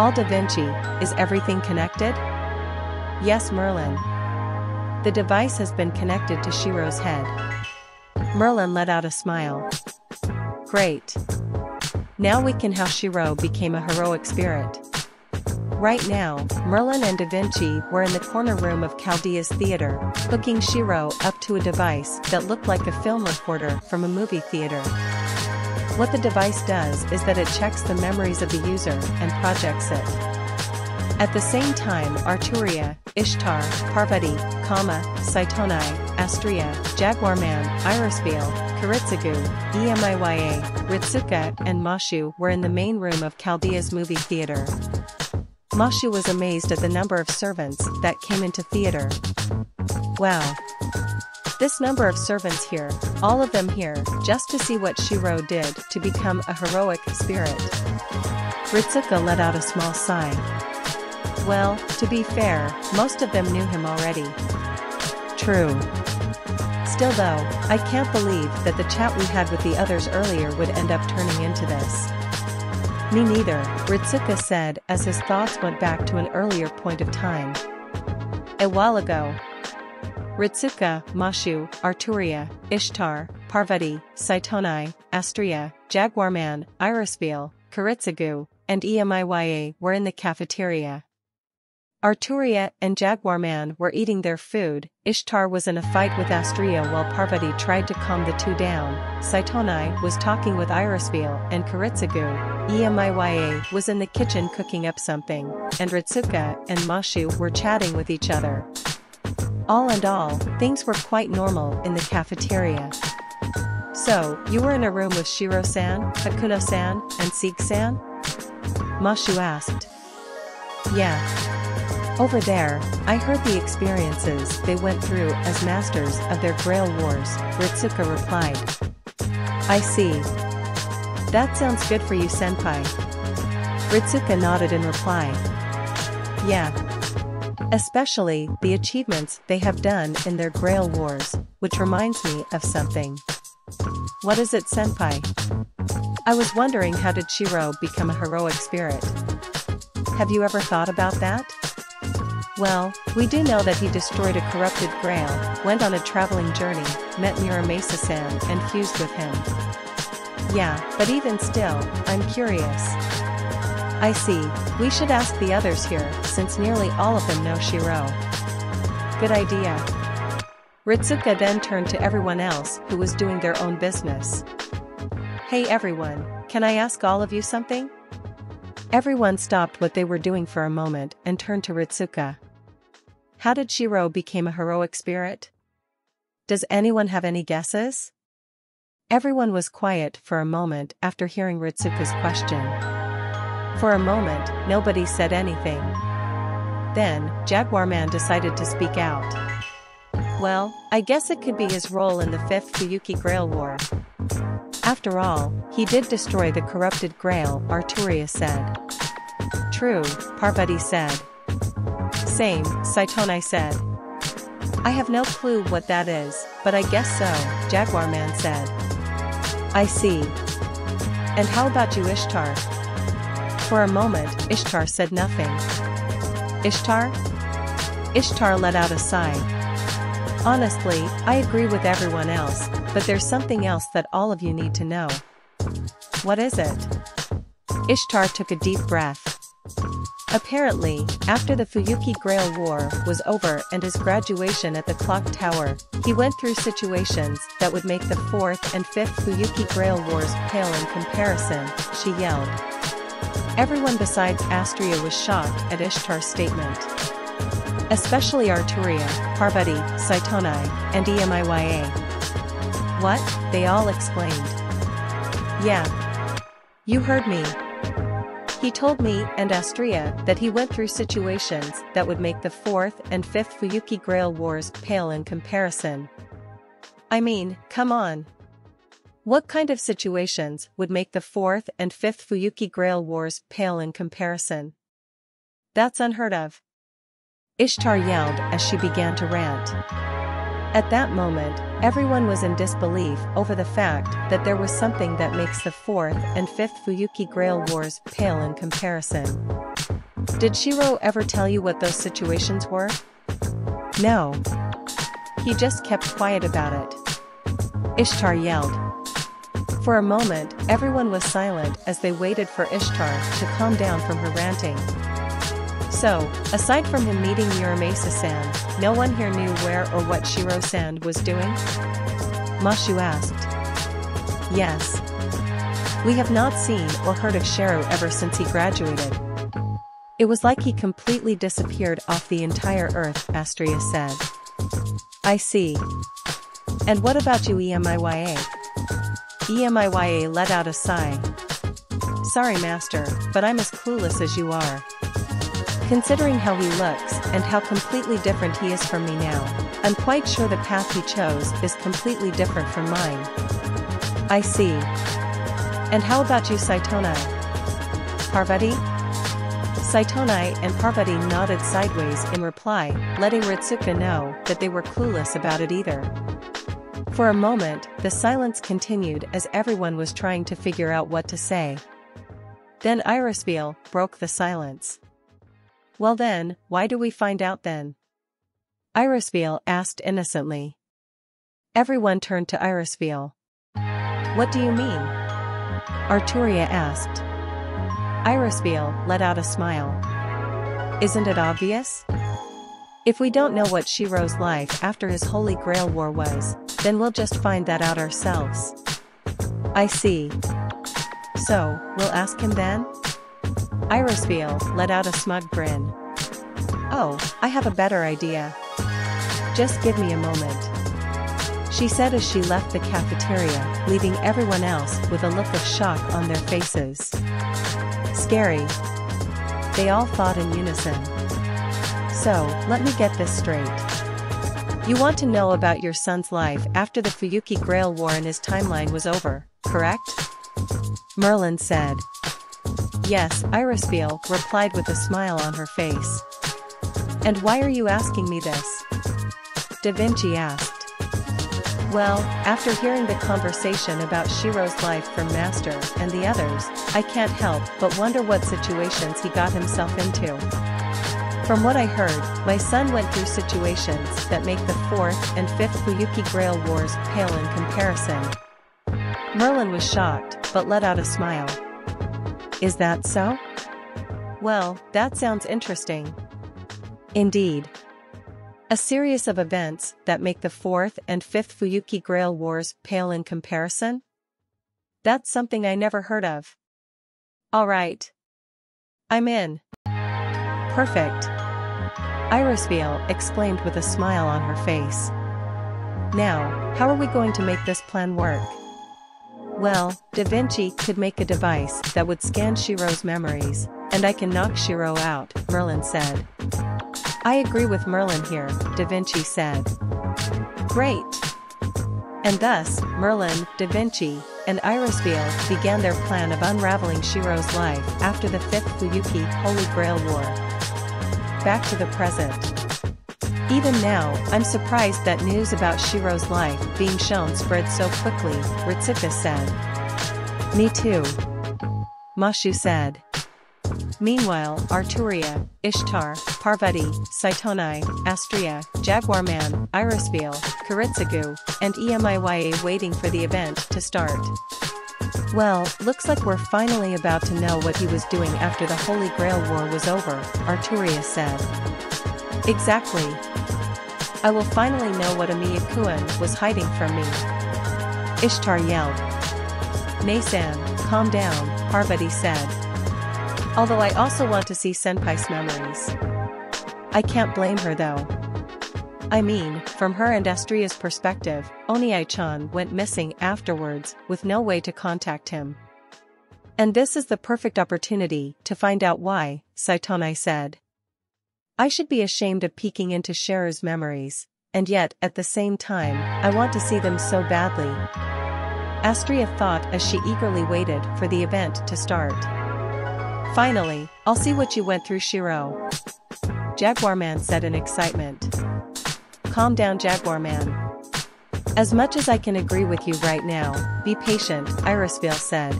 All Da Vinci, is everything connected? Yes, Merlin. The device has been connected to Shirou's head. Merlin let out a smile. Great. Now we can how Shirou became a heroic spirit. Right now, Merlin and Da Vinci were in the corner room of Chaldea's theater, hooking Shirou up to a device that looked like a film recorder from a movie theater. What the device does is that it checks the memories of the user and projects it. At the same time, Arturia, Ishtar, Parvati, Kama, Saitonai, Astrea, Jaguarman, Irisbeil, Kiritsugu, Emiya, Ritsuka and Mashu were in the main room of Chaldea's movie theater. Mashu was amazed at the number of servants that came into theater. Wow! This number of servants here, all of them here, just to see what Shirou did to become a heroic spirit. Ritsuka let out a small sigh. Well, to be fair, most of them knew him already. True. Still though, I can't believe that the chat we had with the others earlier would end up turning into this. Me neither, Ritsuka said as his thoughts went back to an earlier point of time. A while ago. Ritsuka, Mashu, Arturia, Ishtar, Parvati, Saitonai, Astrea, Jaguarman, Irisbeil, Kiritsugu, and Emiya were in the cafeteria. Arturia and Jaguarman were eating their food, Ishtar was in a fight with Astrea while Parvati tried to calm the two down, Saitonai was talking with Irisbeil and Kiritsugu, Emiya was in the kitchen cooking up something, and Ritsuka and Mashu were chatting with each other. All in all, things were quite normal in the cafeteria. So, you were in a room with Shiro-san, Hakuno-san, and Sieg-san? Mashu asked. Yeah. Over there, I heard the experiences they went through as masters of their Grail Wars, Ritsuka replied. I see. That sounds good for you, senpai. Ritsuka nodded in reply. Yeah. Especially the achievements they have done in their Grail Wars, which reminds me of something. What is it, senpai? I was wondering, how did Shirou become a heroic spirit? Have you ever thought about that? Well, we do know that he destroyed a corrupted Grail, went on a traveling journey, met Muramasa-san and fused with him. Yeah, but even still, I'm curious. I see, we should ask the others here, since nearly all of them know Shirou. Good idea. Ritsuka then turned to everyone else who was doing their own business. Hey everyone, can I ask all of you something? Everyone stopped what they were doing for a moment and turned to Ritsuka. How did Shirou become a heroic spirit? Does anyone have any guesses? Everyone was quiet for a moment after hearing Ritsuka's question. For a moment, nobody said anything. Then, Jaguarman decided to speak out. Well, I guess it could be his role in the 5th Fuyuki Grail War. After all, he did destroy the corrupted Grail, Arturia said. True, Parvati said. Same, Saitonai said. I have no clue what that is, but I guess so, Jaguarman said. I see. And how about you, Ishtar? For a moment, Ishtar said nothing. Ishtar? Ishtar let out a sigh. Honestly, I agree with everyone else, but there's something else that all of you need to know. What is it? Ishtar took a deep breath. Apparently, after the Fuyuki Grail War was over and his graduation at the Clock Tower, he went through situations that would make the 4th and 5th Fuyuki Grail Wars pale in comparison, she yelled. Everyone besides Astrea was shocked at Ishtar's statement. Especially Arturia, Parvati, Saitonai, and Emiya. What? They all exclaimed. Yeah. You heard me. He told me and Astrea that he went through situations that would make the 4th and 5th Fuyuki Grail Wars pale in comparison. I mean, come on. What kind of situations would make the 4th and 5th Fuyuki Grail Wars pale in comparison? That's unheard of. Ishtar yelled as she began to rant. At that moment, everyone was in disbelief over the fact that there was something that makes the 4th and 5th Fuyuki Grail Wars pale in comparison. Did Shirou ever tell you what those situations were? No. He just kept quiet about it. Ishtar yelled. For a moment, everyone was silent as they waited for Ishtar to calm down from her ranting. So, aside from him meeting Muramasa-san, no one here knew where or what Shirou-san was doing? Mashu asked. Yes. We have not seen or heard of Shirou ever since he graduated. It was like he completely disappeared off the entire earth, Astria said. I see. And what about you, Emiya? Emiya let out a sigh. Sorry, master, but I'm as clueless as you are. Considering how he looks and how completely different he is from me now, I'm quite sure the path he chose is completely different from mine. I see. And how about you, Saitonai? Parvati? Saitonai and Parvati nodded sideways in reply, letting Ritsuka know that they were clueless about it either. For a moment, the silence continued as everyone was trying to figure out what to say. Then Irisville broke the silence. Well then, why do we find out then? Irisville asked innocently. Everyone turned to Irisville. What do you mean? Arturia asked. Irisville let out a smile. Isn't it obvious? If we don't know what Shirou's life after his Holy Grail War was, then we'll just find that out ourselves. I see. So, we'll ask him then? Irisville let out a smug grin. Oh, I have a better idea. Just give me a moment. She said as she left the cafeteria, leaving everyone else with a look of shock on their faces. Scary. They all thought in unison. So, let me get this straight. You want to know about your son's life after the Fuyuki Grail War and his timeline was over, correct? Merlin said. Yes, Irisville replied with a smile on her face. And why are you asking me this? Da Vinci asked. Well, after hearing the conversation about Shirou's life from Master and the others, I can't help but wonder what situations he got himself into. From what I heard, my son went through situations that make the 4th and 5th Fuyuki Grail Wars pale in comparison. Merlin was shocked, but let out a smile. Is that so? Well, that sounds interesting. Indeed. A series of events that make the 4th and 5th Fuyuki Grail Wars pale in comparison? That's something I never heard of. Alright. I'm in. Perfect. Irisville exclaimed with a smile on her face. Now, how are we going to make this plan work? Well, Da Vinci could make a device that would scan Shirou's memories, and I can knock Shirou out, Merlin said. I agree with Merlin here, Da Vinci said. Great! And thus, Merlin, Da Vinci, and Irisville began their plan of unraveling Shirou's life after the 5th Fuyuki Holy Grail War. Back to the present. Even now, I'm surprised that news about Shirou's life being shown spread so quickly, Ritsuka said. Me too. Mashu said. Meanwhile, Arturia, Ishtar, Parvati, Saitonai, Astria, Jaguarman, Irisville, Kiritsugu, and Emiya waiting for the event to start. Well, looks like we're finally about to know what he was doing after the Holy Grail War was over, Arturia said. Exactly. I will finally know what Emiya-kun was hiding from me. Ishtar yelled. Nay-san, calm down, Parvati said. Although I also want to see Senpai's memories. I can't blame her though. I mean, from her and Astria's perspective, Oniai-chan went missing afterwards with no way to contact him. And this is the perfect opportunity to find out why, Saitonai said. I should be ashamed of peeking into Shirou's memories, and yet at the same time, I want to see them so badly. Astria thought as she eagerly waited for the event to start. Finally, I'll see what you went through, Shirou. Jaguarman said in excitement. Calm down, Jaguarman. As much as I can agree with you right now, be patient, Irisville said.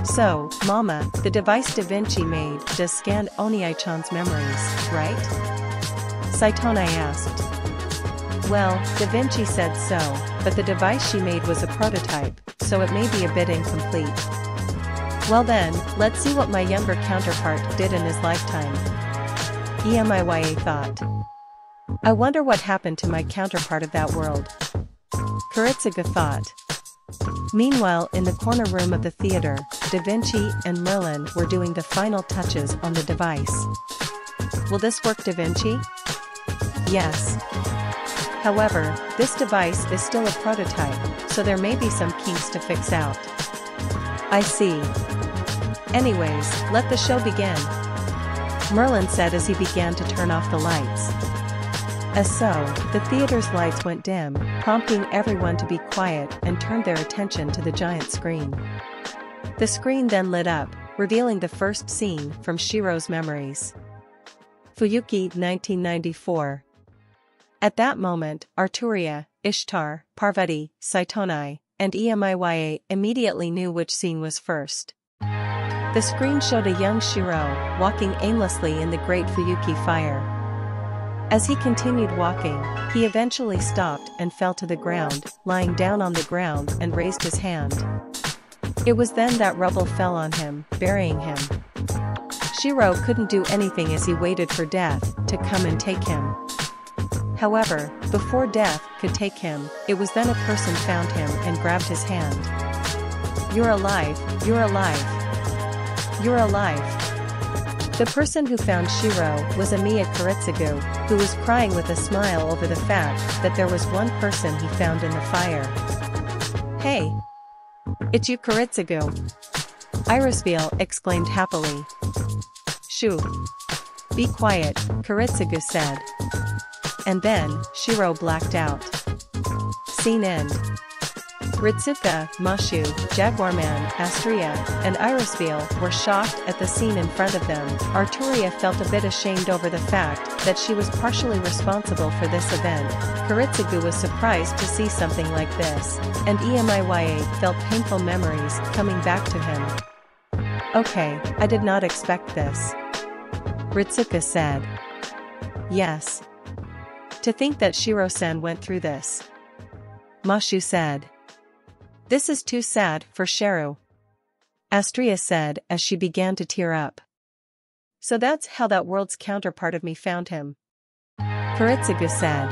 So, Mama, the device Da Vinci made does scan Oniai-chan's memories, right? Saitonai asked. Well, Da Vinci said so, but the device she made was a prototype, so it may be a bit incomplete. Well then, let's see what my younger counterpart did in his lifetime. Emiya thought. I wonder what happened to my counterpart of that world. Kuretsugu thought. Meanwhile, in the corner room of the theater, Da Vinci and Merlin were doing the final touches on the device. Will this work, Da Vinci? Yes. However, this device is still a prototype, so there may be some kinks to fix out. I see. Anyways, let the show begin, Merlin said as he began to turn off the lights. As so, the theater's lights went dim, prompting everyone to be quiet and turn their attention to the giant screen. The screen then lit up, revealing the first scene from Shirou's memories. Fuyuki, 1994. At that moment, Arturia, Ishtar, Parvati, Saitonai, and Emiya immediately knew which scene was first. The screen showed a young Shirou walking aimlessly in the great Fuyuki fire. As he continued walking, he eventually stopped and fell to the ground, lying down on the ground and raised his hand. It was then that rubble fell on him, burying him. Shirou couldn't do anything as he waited for death to come and take him. However, before death could take him, it was then a person found him and grabbed his hand. You're alive, you're alive. You're alive. The person who found Shirou was Emiya Kuretsugu, who was crying with a smile over the fact that there was one person he found in the fire. Hey! It's you, Kuretsugu! Irisville exclaimed happily. Shoo! Be quiet, Kuretsugu said. And then, Shirou blacked out. Scene end. Ritsuka, Mashu, Jaguarman, Astria, and Irisville were shocked at the scene in front of them. Arturia felt a bit ashamed over the fact that she was partially responsible for this event. Kuretsugu was surprised to see something like this, and Emiya felt painful memories coming back to him. Okay, I did not expect this. Ritsuka said. Yes. To think that Shirou-san went through this. Mashu said. This is too sad for Shirou. Astria said as she began to tear up. So that's how that world's counterpart of me found him. Kuretsugu said.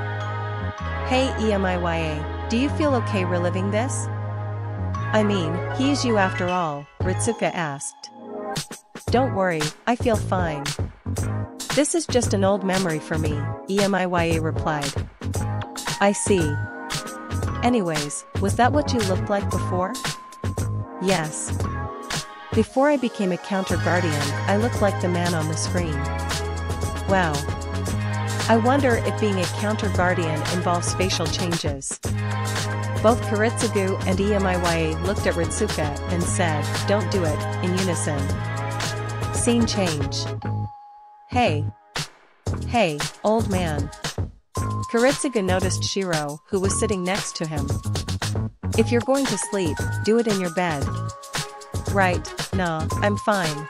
Hey Emiya, do you feel okay reliving this? I mean, he's you after all, Ritsuka asked. Don't worry, I feel fine. This is just an old memory for me, Emiya replied. I see. Anyways, was that what you looked like before? Yes. Before I became a counter-guardian, I looked like the man on the screen. Wow. I wonder if being a counter-guardian involves facial changes. Both Kuretsugu and Emiya looked at Ritsuka and said, don't do it, in unison. Scene change. Hey. Hey, old man. Kuretsugu noticed Shirou, who was sitting next to him. If you're going to sleep, do it in your bed. Right, nah, I'm fine.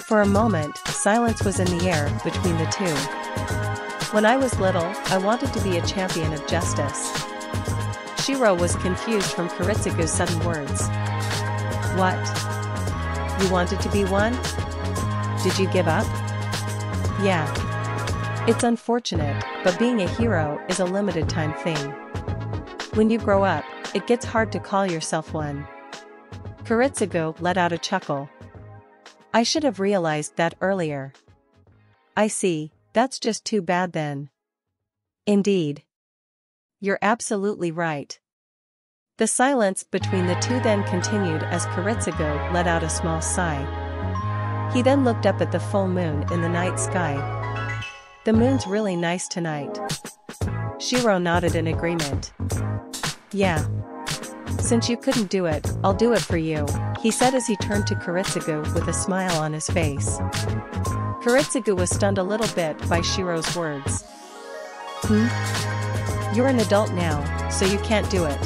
For a moment, silence was in the air between the two. When I was little, I wanted to be a champion of justice. Shirou was confused from Kuretsugu's sudden words. What? You wanted to be one? Did you give up? Yeah. It's unfortunate, but being a hero is a limited time thing. When you grow up, it gets hard to call yourself one. Kuretsugu let out a chuckle. I should have realized that earlier. I see, that's just too bad then. Indeed. You're absolutely right. The silence between the two then continued as Kuretsugu let out a small sigh. He then looked up at the full moon in the night sky. The moon's really nice tonight. Shirou nodded in agreement. Yeah. Since you couldn't do it, I'll do it for you, he said as he turned to Kuretsugu with a smile on his face. Kuretsugu was stunned a little bit by Shirou's words. You're an adult now, so you can't do it.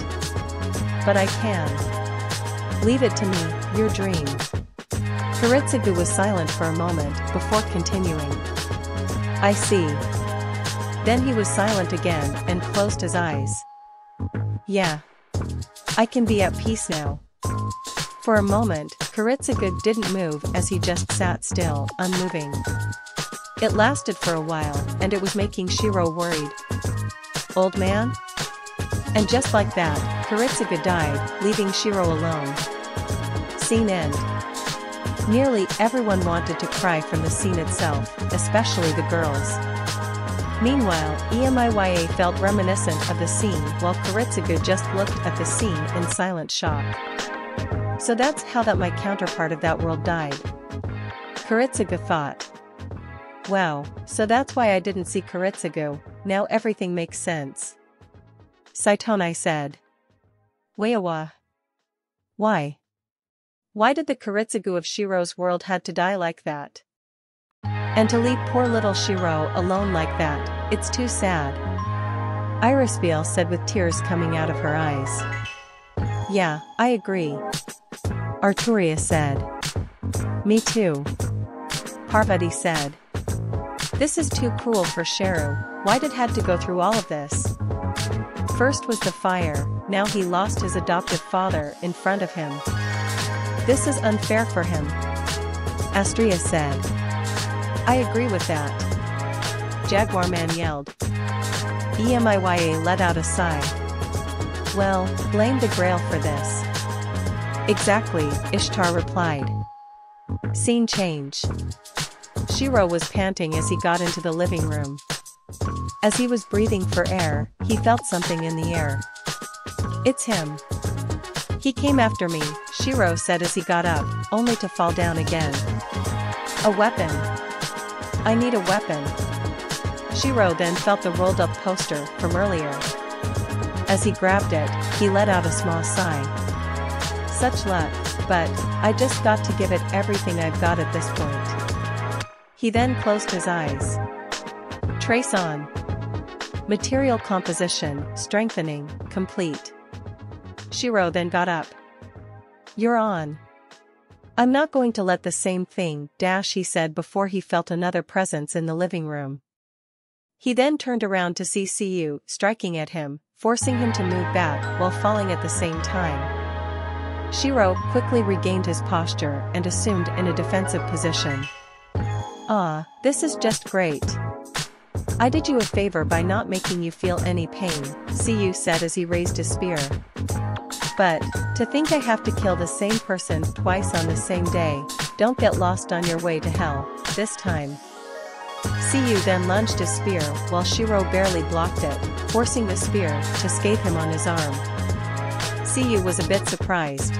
But I can. Leave it to me, your dream. Kiritsugu was silent for a moment before continuing. I see. Then he was silent again and closed his eyes. Yeah. I can be at peace now. For a moment, Kiritsugu didn't move as he just sat still, unmoving. It lasted for a while, and it was making Shirou worried. Old man? And just like that, Kiritsugu died, leaving Shirou alone. Scene end. Nearly everyone wanted to cry from the scene itself, especially the girls. Meanwhile, Emiya felt reminiscent of the scene while Kiritsugu just looked at the scene in silent shock. So that's how that my counterpart of that world died. Kiritsugu thought. Wow, so that's why I didn't see Kiritsugu, now everything makes sense. Saitonai said. Weiwa. Why? Why did the Kiritsugu of Shirou's world had to die like that? And to leave poor little Shirou alone like that, it's too sad. Irispiel said with tears coming out of her eyes. Yeah, I agree. Arturia said. Me too. Parvati said. This is too cruel for Shirou, why did had to go through all of this? First was the fire, now he lost his adoptive father in front of him. This is unfair for him. Astria said. I agree with that. Jaguar Man yelled. Emiya let out a sigh. Well, blame the Grail for this. Exactly, Ishtar replied. Scene change. Shirou was panting as he got into the living room. As he was breathing for air, he felt something in the air. It's him. He came after me, Shirou said as he got up, only to fall down again. A weapon. I need a weapon. Shirou then felt the rolled up poster from earlier. As he grabbed it, he let out a small sigh. Such luck, but I just got to give it everything I've got at this point. He then closed his eyes. Trace on. Material composition, strengthening, complete. Shirou then got up. You're on. I'm not going to let the same thing, he said before he felt another presence in the living room. He then turned around to see Siyu striking at him, forcing him to move back while falling at the same time. Shirou quickly regained his posture and assumed in a defensive position. Ah, this is just great. I did you a favor by not making you feel any pain, Siyu said as he raised his spear. But, to think I have to kill the same person twice on the same day, don't get lost on your way to hell, this time. Siyu then lunged his spear while Shirou barely blocked it, forcing the spear to scathe him on his arm. Siyu was a bit surprised.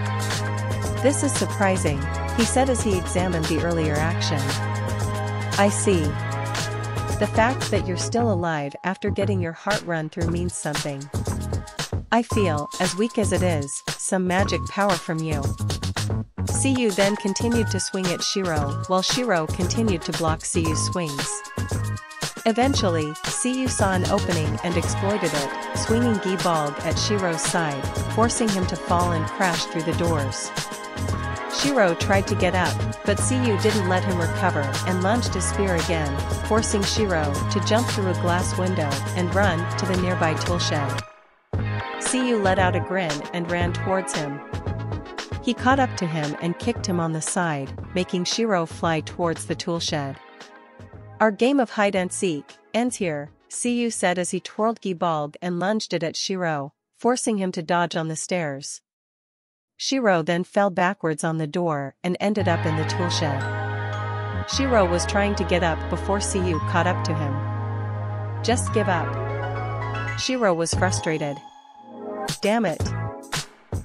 This is surprising, he said as he examined the earlier action. I see. The fact that you're still alive after getting your heart run through means something. I feel, as weak as it is, some magic power from you. Siyu then continued to swing at Shirou while Shirou continued to block Siyu's swings. Eventually, Siyu saw an opening and exploited it, swinging Gi-Balg at Shirou's side, forcing him to fall and crash through the doors. Shirou tried to get up, but Siyu didn't let him recover and lunged his spear again, forcing Shirou to jump through a glass window and run to the nearby toolshed. Siyu let out a grin and ran towards him. He caught up to him and kicked him on the side, making Shirou fly towards the toolshed. Our game of hide-and-seek ends here, Siyu said as he twirled Gi-Balg and lunged it at Shirou, forcing him to dodge on the stairs. Shirou then fell backwards on the door and ended up in the toolshed. Shirou was trying to get up before Siyu caught up to him. Just give up. Shirou was frustrated. Damn it.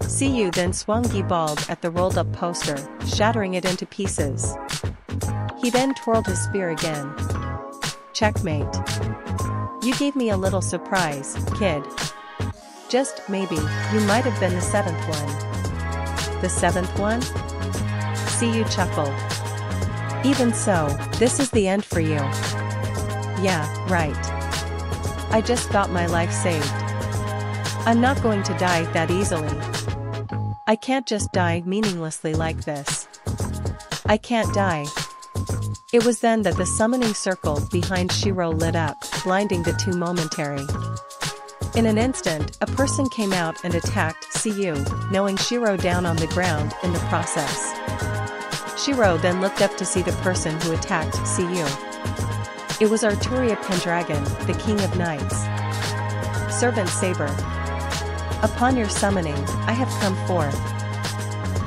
Siyu then swung Gi-Balg at the rolled-up poster, shattering it into pieces. He then twirled his spear again. Checkmate. You gave me a little surprise, kid. Just maybe, you might have been the seventh one. The seventh one? Siyu chuckled. Even so, this is the end for you. Yeah, right. I just got my life saved. I'm not going to die that easily. I can't just die meaninglessly like this. I can't die. It was then that the summoning circle behind Shirou lit up, blinding the two momentary. In an instant, a person came out and attacked Cu, knowing Shirou down on the ground in the process. Shirou then looked up to see the person who attacked Cu. It was Arturia Pendragon, the King of Knights. Servant Saber. Upon your summoning, I have come forth.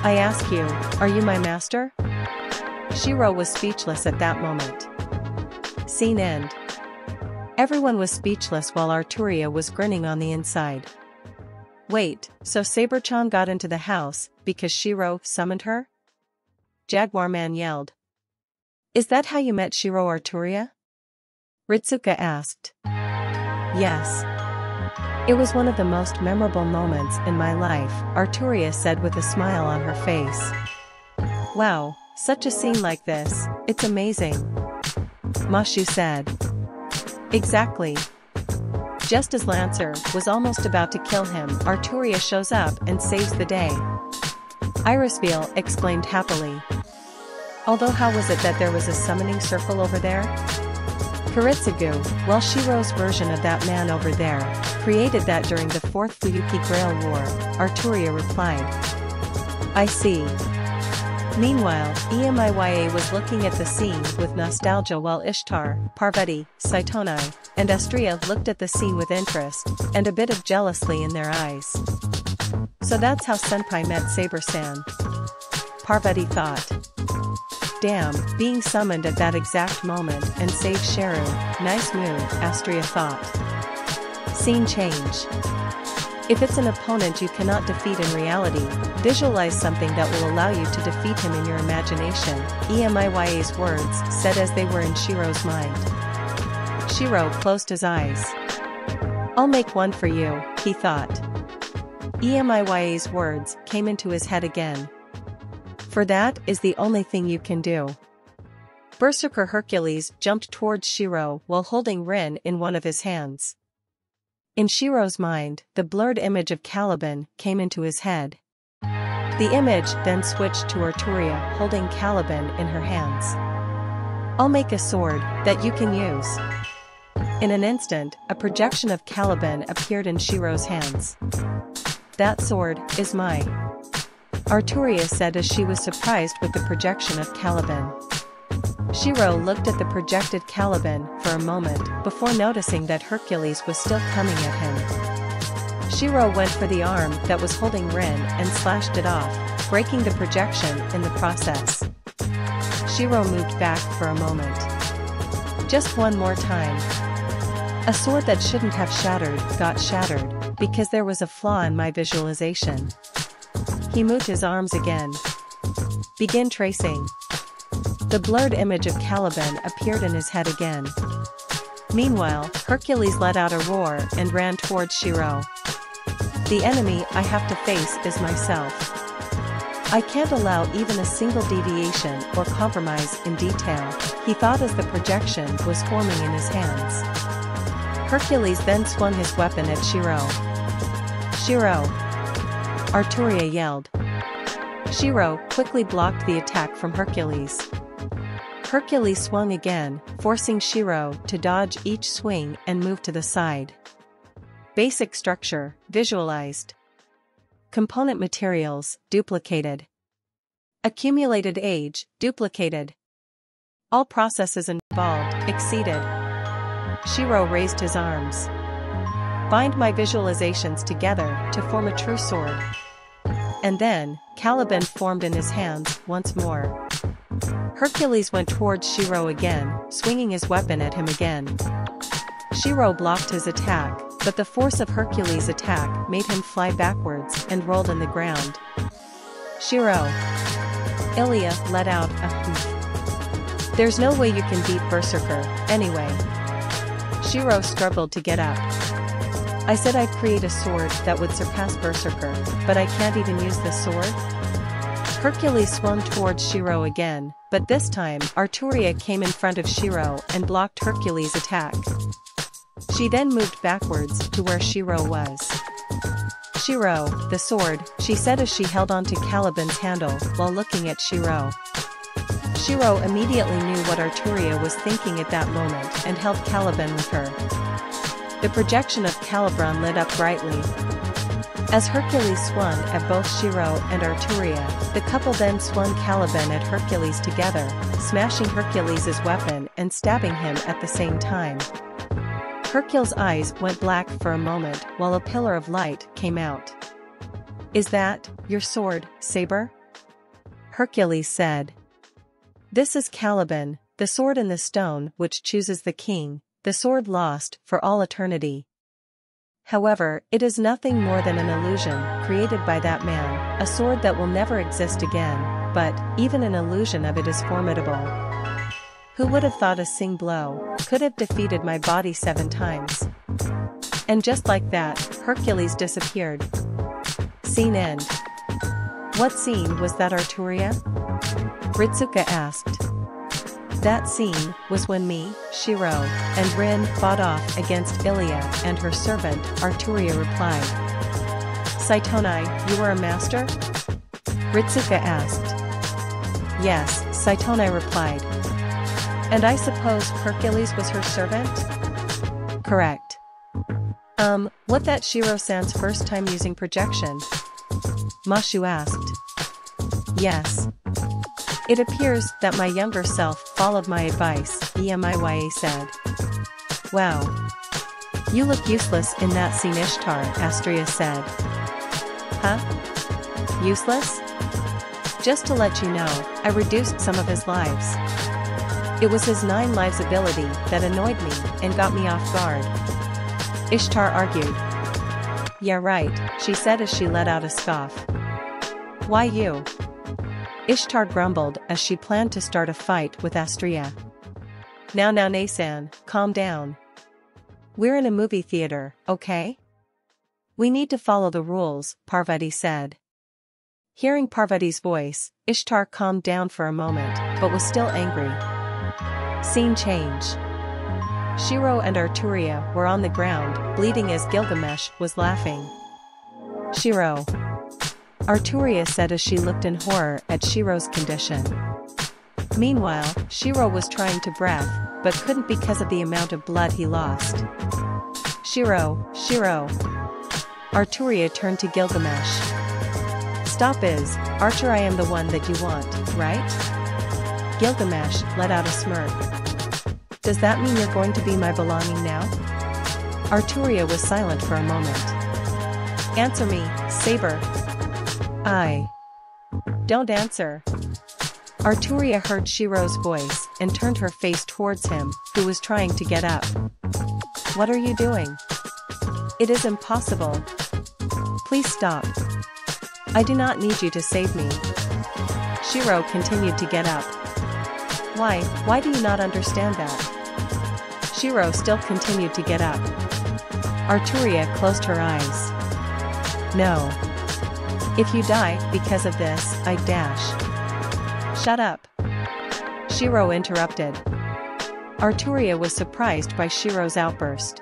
I ask you, are you my master? Shirou was speechless at that moment. Scene end. Everyone was speechless while Arturia was grinning on the inside. Wait, so Saber-chan got into the house because Shirou summoned her? Jaguar Man yelled. Is that how you met Shirou, Arturia? Ritsuka asked. Yes. It was one of the most memorable moments in my life, Arturia said with a smile on her face. Wow, such a scene like this, it's amazing. Mashu said. Exactly. Just as Lancer was almost about to kill him, Arturia shows up and saves the day. Irisville exclaimed happily. Although how was it that there was a summoning circle over there? Kiritsugu, well, Shirou's version of that man over there, created that during the 4th Fuyuki Grail War, Arturia replied. I see. Meanwhile, Emiya was looking at the scene with nostalgia while Ishtar, Parvati, Saitonai, and Astria looked at the scene with interest, and a bit of jealousy in their eyes. So that's how Senpai met Saber-san. Parvati thought. Damn, being summoned at that exact moment and saved Shirou, nice move, Astria thought. Scene change. If it's an opponent you cannot defeat in reality, visualize something that will allow you to defeat him in your imagination, Emiya's words said as they were in Shirou's mind. Shirou closed his eyes. I'll make one for you, he thought. Emiya's words came into his head again. For that is the only thing you can do. Berserker Hercules jumped towards Shirou while holding Rin in one of his hands. In Shirou's mind, the blurred image of Caliban came into his head. The image then switched to Arturia holding Caliban in her hands. I'll make a sword that you can use. In an instant, a projection of Caliban appeared in Shirou's hands. That sword is mine. Arturia said as she was surprised with the projection of Caliban. Shirou looked at the projected Caliban for a moment before noticing that Hercules was still coming at him. Shirou went for the arm that was holding Rin and slashed it off, breaking the projection in the process. Shirou moved back for a moment. Just one more time. A sword that shouldn't have shattered got shattered, because there was a flaw in my visualization. He moved his arms again. Begin tracing. The blurred image of Caliban appeared in his head again. Meanwhile, Hercules let out a roar and ran towards Shirou. The enemy I have to face is myself. I can't allow even a single deviation or compromise in detail, he thought as the projection was forming in his hands. Hercules then swung his weapon at Shirou. Shirou! Arturia yelled. Shirou quickly blocked the attack from Hercules. Hercules swung again, forcing Shirou to dodge each swing and move to the side. Basic structure, visualized. Component materials, duplicated. Accumulated age, duplicated. All processes involved, exceeded. Shirou raised his arms. Bind my visualizations together to form a true sword. And then, Caliban formed in his hands once more. Hercules went towards Shirou again, swinging his weapon at him again. Shirou blocked his attack, but the force of Hercules' attack made him fly backwards and rolled in the ground. Shirou! Ilya let out a hoof. There's no way you can beat Berserker, anyway. Shirou struggled to get up. I said I'd create a sword that would surpass Berserker, but I can't even use this sword? Hercules swung towards Shirou again, but this time Arturia came in front of Shirou and blocked Hercules' attack. She then moved backwards to where Shirou was. Shirou, the sword, she said as she held onto Caliban's handle while looking at Shirou. Shirou immediately knew what Arturia was thinking at that moment and held Caliban with her. The projection of Caliban lit up brightly. As Hercules swung at both Shirou and Arturia, the couple then swung Caliban at Hercules together, smashing Hercules' weapon and stabbing him at the same time. Hercules' eyes went black for a moment while a pillar of light came out. "Is that your sword, Saber?" Hercules said. "This is Caliban, the sword in the stone which chooses the king, the sword lost for all eternity. However, it is nothing more than an illusion created by that man, a sword that will never exist again, but even an illusion of it is formidable. Who would have thought a single blow could have defeated my body 7 times? And just like that, Hercules disappeared." Scene end. "What scene was that, Arturia?" Ritsuka asked. "That scene was when me, Shirou, and Rin fought off against Emiya and her servant," Arturia replied. "Saitonai, you were a master?" Ritsuka asked. "Yes," Saitonai replied. "And I suppose Hercules was her servant?" "Correct." What that Shirou-san's first time using projection?" Mashu asked. "Yes. It appears that my younger self followed my advice," Emiya said. "Wow. You look useless in that scene, Ishtar," Astria said. "Huh? Useless? Just to let you know, I reduced some of his lives. It was his 9 lives ability that annoyed me and got me off guard." Ishtar argued. "Yeah, right," she said as she let out a scoff. "Why you?" Ishtar grumbled as she planned to start a fight with Astria. Now Nasan, calm down. We're in a movie theater, okay? We need to follow the rules," Parvati said. Hearing Parvati's voice, Ishtar calmed down for a moment, but was still angry. Scene change. Shirou and Arturia were on the ground, bleeding as Gilgamesh was laughing. "Shirou," Arturia said as she looked in horror at Shirou's condition. Meanwhile, Shirou was trying to breathe, but couldn't because of the amount of blood he lost. "Shirou, Shirou." Arturia turned to Gilgamesh. "Stop is, Archer, I am the one that you want, right?" Gilgamesh let out a smirk. "Does that mean you're going to be my belonging now?" Arturia was silent for a moment. "Answer me, Saber." Don't answer." Arturia heard Shirou's voice and turned her face towards him, who was trying to get up. "What are you doing? It is impossible. Please stop. I do not need you to save me." Shirou continued to get up. Why do you not understand that?" Shirou still continued to get up. Arturia closed her eyes. "No. If you die because of this, I dash." "Shut up." Shirou interrupted. Arturia was surprised by Shirou's outburst.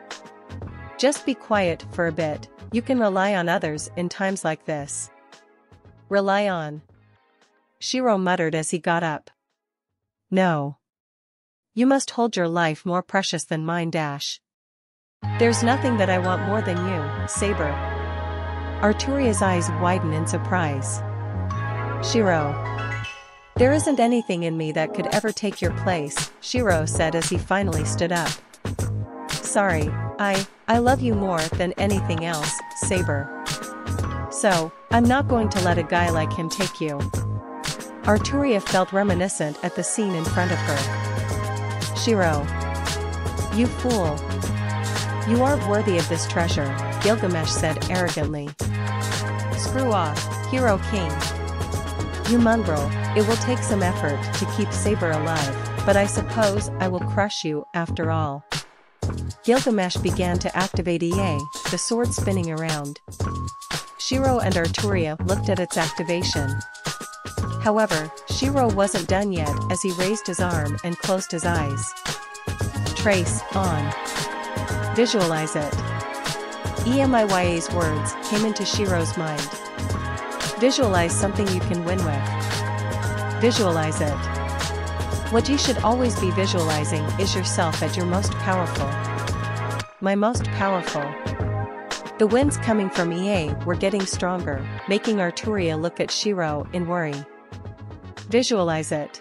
"Just be quiet for a bit, you can rely on others in times like this." "Rely on?" Shirou muttered as he got up. "No. You must hold your life more precious than mine. There's nothing that I want more than you, Saber." Arturia's eyes widened in surprise. "Shirou. There isn't anything in me that could ever take your place," Shirou said as he finally stood up. "Sorry, I love you more than anything else, Saber. So, I'm not going to let a guy like him take you." Arturia felt reminiscent at the scene in front of her. "Shirou. You fool. You aren't worthy of this treasure," Gilgamesh said arrogantly. "Screw off, Hero King. You mongrel, it will take some effort to keep Saber alive, but I suppose I will crush you after all." Gilgamesh began to activate EA, the sword spinning around. Shirou and Arturia looked at its activation. However, Shirou wasn't done yet as he raised his arm and closed his eyes. "Trace, on. Visualize it." Emiya's words came into Shirou's mind. Visualize something you can win with. Visualize it. What you should always be visualizing is yourself at your most powerful. My most powerful. The winds coming from Emiya were getting stronger, making Arturia look at Shirou in worry. Visualize it.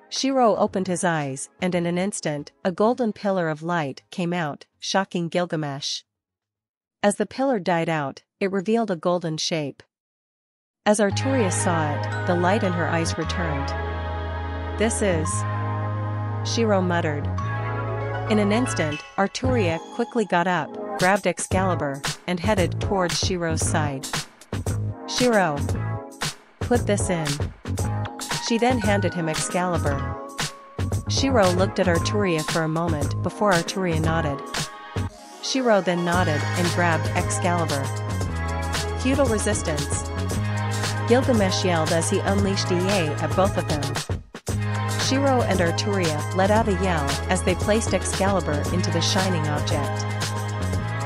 Shirou opened his eyes, and in an instant, a golden pillar of light came out, shocking Gilgamesh. As the pillar died out, it revealed a golden shape. As Arturia saw it, the light in her eyes returned. "This is..." Shirou muttered. In an instant, Arturia quickly got up, grabbed Excalibur, and headed towards Shirou's side. "Shirou, put this in." She then handed him Excalibur. Shirou looked at Arturia for a moment before Arturia nodded. Shirou then nodded and grabbed Excalibur. Feudal resistance. Gilgamesh yelled as he unleashed Emiya at both of them. Shirou and Arturia let out a yell as they placed Excalibur into the shining object.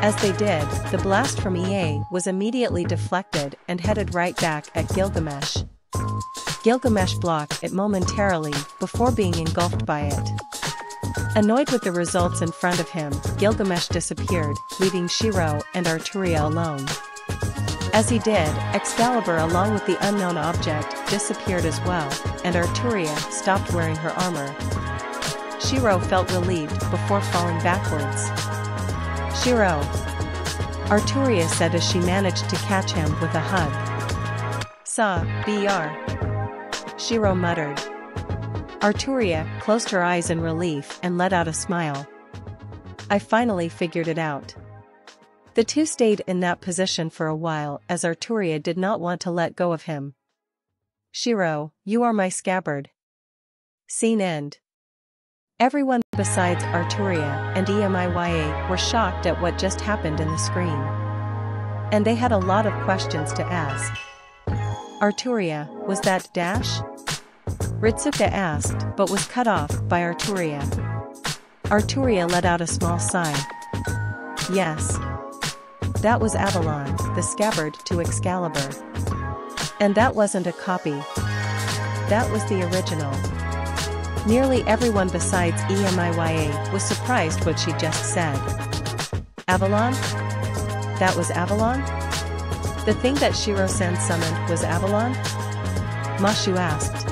As they did, the blast from Emiya was immediately deflected and headed right back at Gilgamesh. Gilgamesh blocked it momentarily before being engulfed by it. Annoyed with the results in front of him, Gilgamesh disappeared, leaving Shirou and Arturia alone. As he did, Excalibur along with the unknown object disappeared as well, and Arturia stopped wearing her armor. Shirou felt relieved before falling backwards. "Shirou," Arturia said as she managed to catch him with a hug. "Sa, br." Shirou muttered. Arturia closed her eyes in relief and let out a smile. "I finally figured it out." The two stayed in that position for a while as Arturia did not want to let go of him. "Shirou, you are my scabbard." Scene end. Everyone besides Arturia and Emiya were shocked at what just happened in the screen. And they had a lot of questions to ask. "Arturia, was that Dash?" Ritsuka asked, but was cut off by Arturia. Arturia let out a small sigh. "Yes. That was Avalon, the scabbard to Excalibur. And that wasn't a copy. That was the original." Nearly everyone besides Emiya was surprised what she just said. "Avalon? That was Avalon? The thing that Shirou-san summoned was Avalon?" Mashu asked.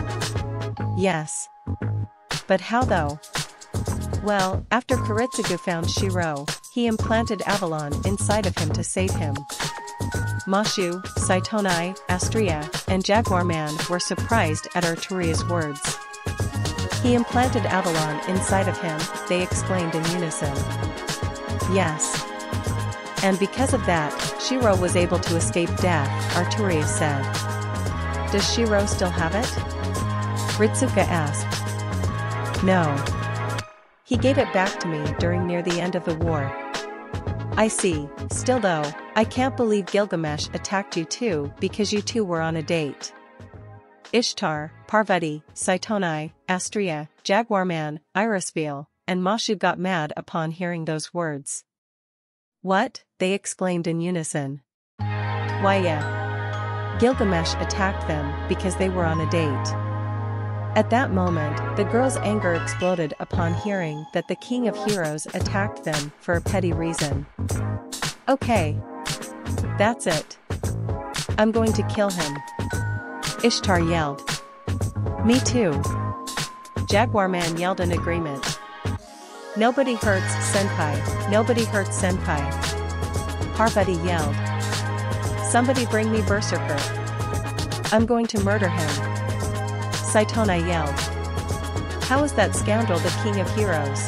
"Yes. But how though?" "Well, after Kiritsugu found Shirou, he implanted Avalon inside of him to save him." Mashu, Saitonai, Astria, and Jaguarman were surprised at Arturia's words. "He implanted Avalon inside of him," they exclaimed in unison. "Yes. And because of that, Shirou was able to escape death," Arturia said. "Does Shirou still have it?" Ritsuka asked. "No. He gave it back to me during near the end of the war." "I see. Still though, I can't believe Gilgamesh attacked you too because you two were on a date." Ishtar, Parvati, Saitonai, Astria, Jaguarman, Irisville, and Mashu got mad upon hearing those words. "What?" they exclaimed in unison. "Why yeah. Gilgamesh attacked them because they were on a date." At that moment, the girls' anger exploded upon hearing that the King of Heroes attacked them for a petty reason. "Okay. That's it. I'm going to kill him." Ishtar yelled. "Me too." Jaguarman yelled in agreement. "Nobody hurts Senpai, nobody hurts Senpai." Parvati yelled. "Somebody bring me Berserker. I'm going to murder him." Saitonai yelled. "How is that scoundrel the King of Heroes?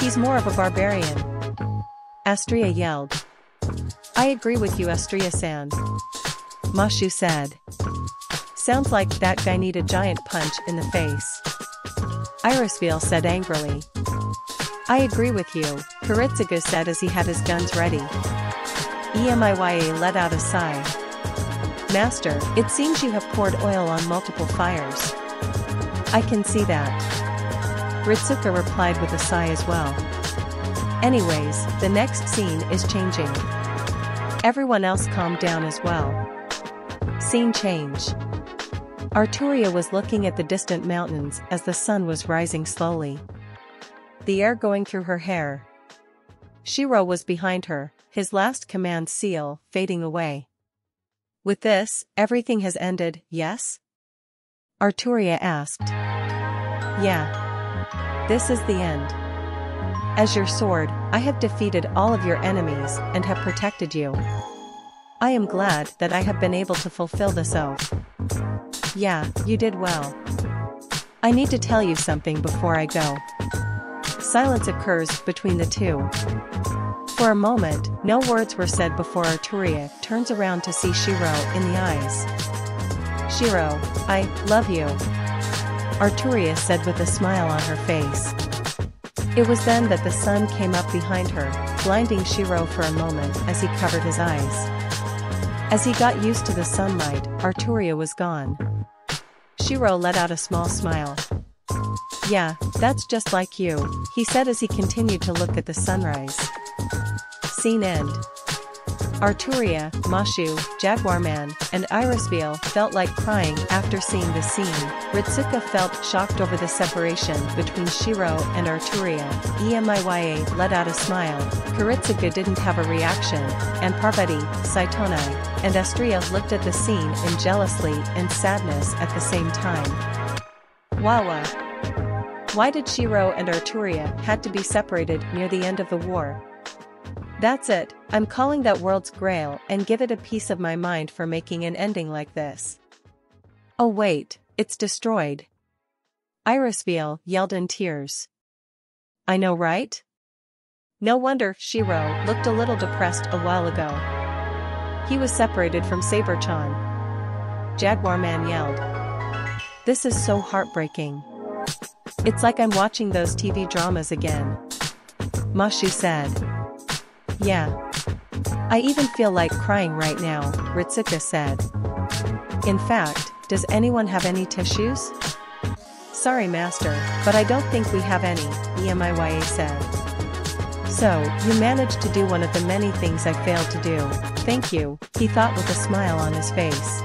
He's more of a barbarian." Astria yelled. "I agree with you, Astria-san." Mashu said. "Sounds like that guy need a giant punch in the face." Irisville said angrily. "I agree with you," Kiritsugu said as he had his guns ready. Emiya let out a sigh. "Master, it seems you have poured oil on multiple fires." "I can see that." Ritsuka replied with a sigh as well. Anyways, the next scene is changing. Everyone else calmed down as well. Scene change. Arturia was looking at the distant mountains as the sun was rising slowly, the air going through her hair. Shirou was behind her, his last command seal fading away. With this, everything has ended, yes? Arturia asked. Yeah. This is the end. As your sword, I have defeated all of your enemies and have protected you. I am glad that I have been able to fulfill this oath. Yeah, you did well. I need to tell you something before I go. Silence occurs between the two. For a moment, no words were said before Arturia turns around to see Shirou in the eyes. Shirou, I love you, Arturia said with a smile on her face. It was then that the sun came up behind her, blinding Shirou for a moment as he covered his eyes. As he got used to the sunlight, Arturia was gone. Shirou let out a small smile. Yeah, that's just like you, he said as he continued to look at the sunrise. Scene end. Arturia, Mashu, Jaguarman, and Irisville felt like crying after seeing the scene. Ritsuka felt shocked over the separation between Shirou and Arturia. Emiya let out a smile. Kuritsuka didn't have a reaction, and Parvati, Saitonai, and Astria looked at the scene in jealousy and sadness at the same time. Wawa. Why did Shirou and Arturia had to be separated near the end of the war? That's it, I'm calling that world's grail and give it a piece of my mind for making an ending like this. Oh wait, it's destroyed. Irisville yelled in tears. I know, right? No wonder Shirou looked a little depressed a while ago. He was separated from Saber-chan. Jaguarman yelled. This is so heartbreaking. It's like I'm watching those TV dramas again. Mashu said. Yeah. I even feel like crying right now, Ritsuka said. In fact, does anyone have any tissues? Sorry master, but I don't think we have any, Emiya said. So, you managed to do one of the many things I failed to do, thank you, he thought with a smile on his face.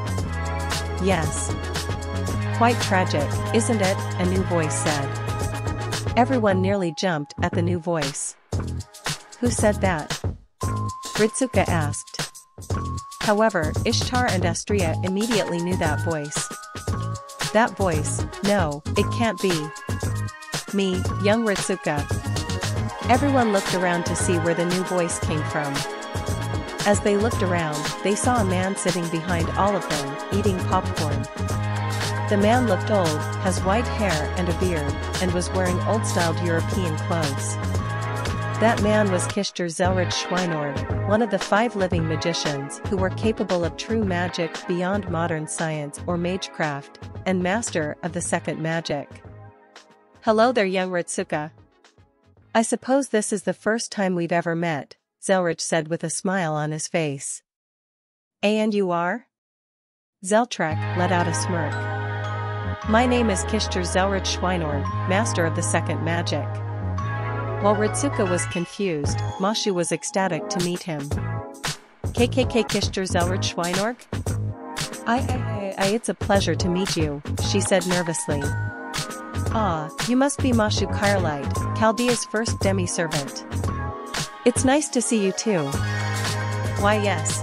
Yes. Quite tragic, isn't it? A new voice said. Everyone nearly jumped at the new voice. Who said that? Ritsuka asked. However, Ishtar and Astria immediately knew that voice. That voice, no, it can't be. Me, young Ritsuka. Everyone looked around to see where the new voice came from. As they looked around, they saw a man sitting behind all of them, eating popcorn. The man looked old, has white hair and a beard, and was wearing old-styled European clothes. That man was Kishter Zelrich Schweinord, one of the 5 living magicians who were capable of true magic beyond modern science or magecraft, and master of the second magic. Hello there, young Ritsuka. I suppose this is the first time we've ever met, Zelrich said with a smile on his face. And you are? Zeltrek let out a smirk. My name is Kishter Zelrich Schweinord, master of the second magic. While Ritsuka was confused, Mashu was ecstatic to meet him. KKK Kishter Zelrich Schweinord? It's a pleasure to meet you, she said nervously. Ah, you must be Mashu Kirelight, Chaldea's first demi-servant. It's nice to see you too. Why yes.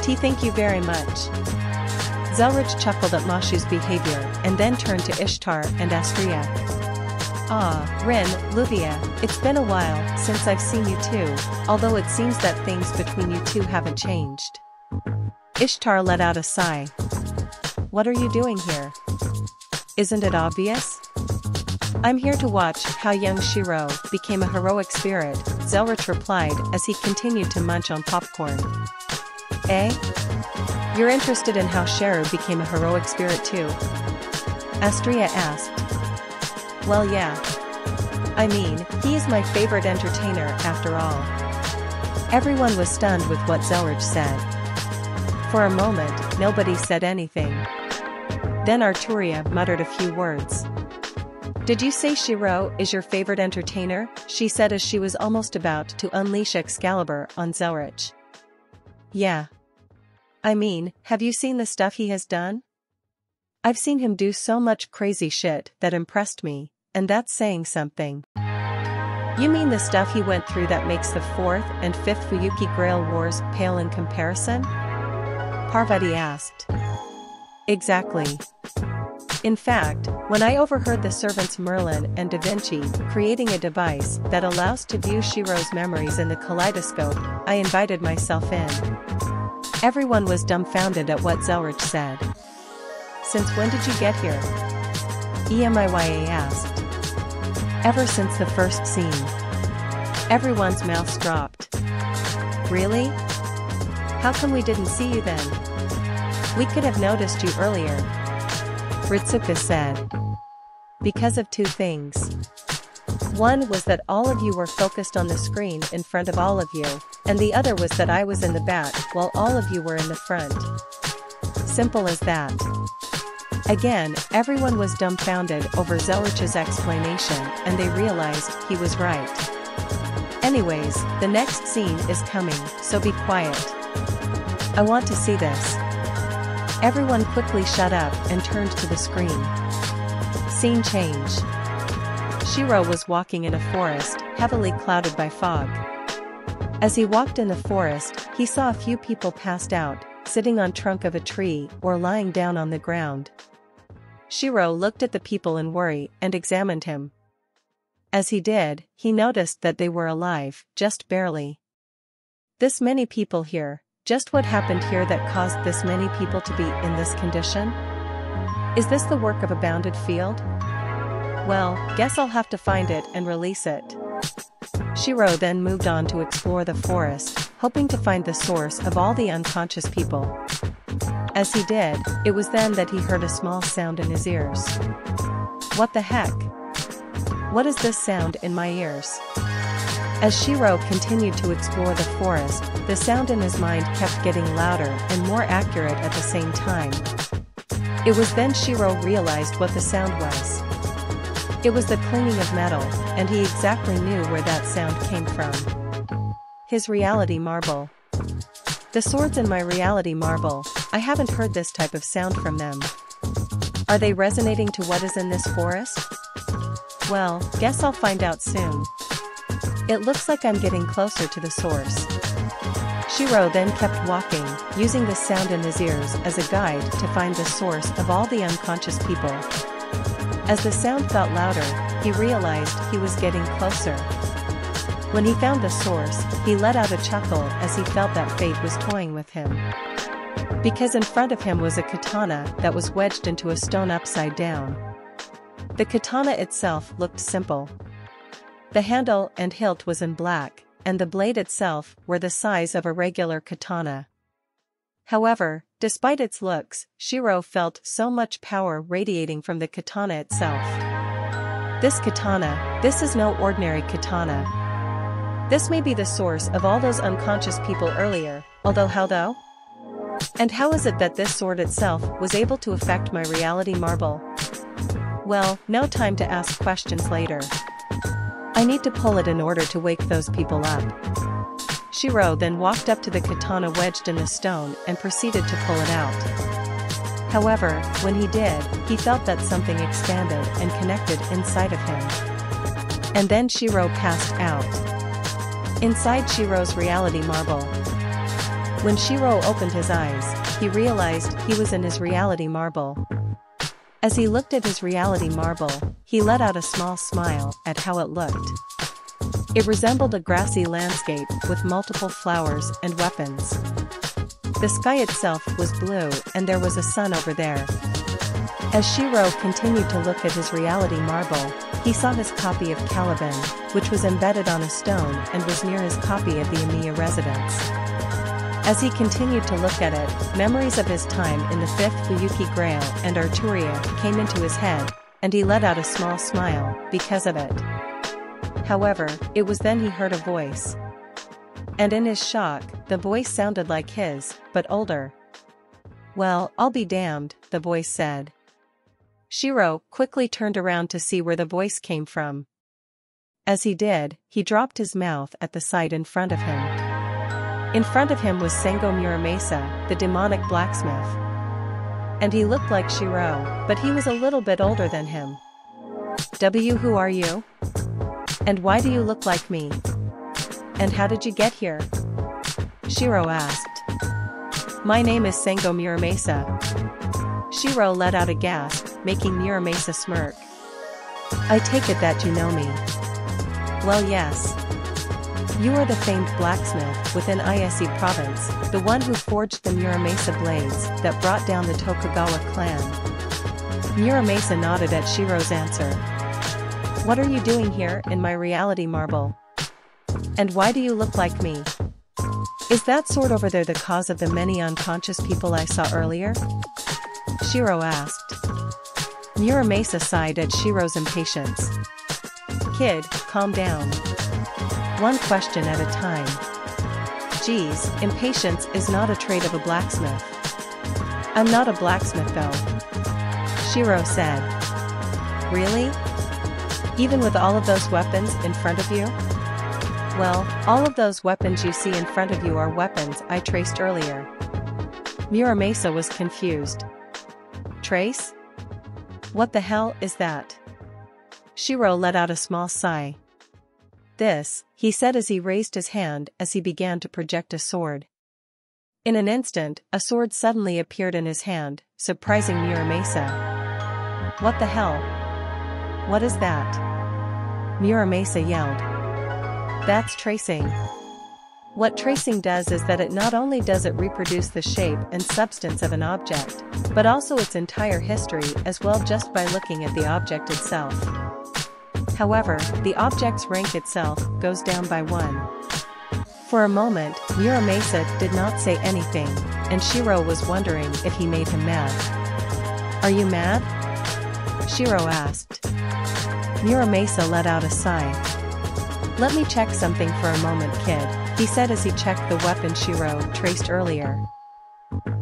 Thank you very much. Zelrich chuckled at Mashu's behavior and then turned to Ishtar and Astria. Ah, Rin, Luvia, it's been a while since I've seen you two, although it seems that things between you two haven't changed. Ishtar let out a sigh. What are you doing here? Isn't it obvious? I'm here to watch how young Shirou became a heroic spirit, Zelrich replied as he continued to munch on popcorn. Eh? You're interested in how Shirou became a heroic spirit too? Astria asked. Well yeah. I mean, he is my favorite entertainer after all. Everyone was stunned with what Zelrich said. For a moment, nobody said anything. Then Arturia muttered a few words. Did you say Shirou is your favorite entertainer? She said as she was almost about to unleash Excalibur on Zelrich. Yeah. I mean, have you seen the stuff he has done? I've seen him do so much crazy shit that impressed me, and that's saying something. You mean the stuff he went through that makes the 4th and 5th Fuyuki Grail Wars pale in comparison? Parvati asked. Exactly. In fact, when I overheard the servants Merlin and Da Vinci creating a device that allows to view Shirou's memories in the kaleidoscope, I invited myself in. Everyone was dumbfounded at what Zelrich said. Since when did you get here? Emiya asked. Ever since the first scene. Everyone's mouths dropped. Really? How come we didn't see you then? We could have noticed you earlier. Ritsuka said. Because of 2 things. One was that all of you were focused on the screen in front of all of you, and the other was that I was in the back while all of you were in the front. Simple as that. Again, everyone was dumbfounded over Zelrich's explanation, and they realized he was right. Anyways, the next scene is coming, so be quiet. I want to see this. Everyone quickly shut up and turned to the screen. Scene change. Shirou was walking in a forest, heavily clouded by fog. As he walked in the forest, he saw a few people passed out, sitting on trunk of a tree or lying down on the ground. Shirou looked at the people in worry and examined him. As he did, he noticed that they were alive, just barely. This many people here, just what happened here that caused this many people to be in this condition? Is this the work of a bounded field? Well, guess I'll have to find it and release it. Shirou then moved on to explore the forest, hoping to find the source of all the unconscious people. As he did, it was then that he heard a small sound in his ears. What the heck? What is this sound in my ears? As Shirou continued to explore the forest, the sound in his mind kept getting louder and more accurate at the same time. It was then Shirou realized what the sound was. It was the clinging of metal, and he exactly knew where that sound came from. His reality marble. The swords in my reality marble, I haven't heard this type of sound from them. Are they resonating to what is in this forest? Well, guess I'll find out soon. It looks like I'm getting closer to the source. Shirou then kept walking, using the sound in his ears as a guide to find the source of all the unconscious people. As the sound got louder, he realized he was getting closer. When he found the source, he let out a chuckle as he felt that fate was toying with him. Because in front of him was a katana that was wedged into a stone upside down. The katana itself looked simple. The handle and hilt was in black, and the blade itself were the size of a regular katana. However, despite its looks, Shirou felt so much power radiating from the katana itself. This katana, this is no ordinary katana. This may be the source of all those unconscious people earlier, although how though? And how is it that this sword itself was able to affect my reality marble? Well, no time to ask questions later. I need to pull it in order to wake those people up. Shirou then walked up to the katana wedged in the stone and proceeded to pull it out. However, when he did, he felt that something expanded and connected inside of him. And then Shirou passed out. Inside Shirou's reality marble. When Shirou opened his eyes, he realized he was in his reality marble. As he looked at his reality marble, he let out a small smile at how it looked. It resembled a grassy landscape with multiple flowers and weapons. The sky itself was blue and there was a sun over there. As Shirou continued to look at his reality marble, he saw his copy of Caliban, which was embedded on a stone and was near his copy of the Emiya residence. As he continued to look at it, memories of his time in the 5th Fuyuki Grail and Arturia came into his head, and he let out a small smile because of it. However, it was then he heard a voice. And in his shock, the voice sounded like his, but older. Well, I'll be damned, the voice said. Shirou quickly turned around to see where the voice came from. As he did, he dropped his mouth at the sight in front of him. In front of him was Sengo Muramasa, the demonic blacksmith. And he looked like Shirou, but he was a little bit older than him. Who are you? And why do you look like me? And how did you get here? Shirou asked. My name is Sengo Muramasa. Shirou let out a gasp, making Muramasa smirk. I take it that you know me. Well, yes. You are the famed blacksmith within Ise province, the one who forged the Muramasa blades that brought down the Tokugawa clan. Muramasa nodded at Shirou's answer. What are you doing here in my reality marble? And why do you look like me? Is that sword over there the cause of the many unconscious people I saw earlier? Shirou asked. Muramasa sighed at Shirou's impatience. Kid, calm down. One question at a time. Geez, impatience is not a trait of a blacksmith. I'm not a blacksmith though. Shirou said. Really? Even with all of those weapons in front of you? Well, all of those weapons you see in front of you are weapons I traced earlier. Muramasa was confused. Trace? What the hell is that? Shirou let out a small sigh. This, he said as he raised his hand as he began to project a sword. In an instant, a sword suddenly appeared in his hand, surprising Muramasa. What the hell? What is that? Muramasa yelled. That's tracing. What tracing does is that it not only does it reproduce the shape and substance of an object, but also its entire history as well just by looking at the object itself. However, the object's rank itself goes down by 1. For a moment, Muramasa did not say anything, and Shirou was wondering if he made him mad. Are you mad? Shirou asked. Muramasa let out a sigh. Let me check something for a moment, kid, he said as he checked the weapon Shirou traced earlier.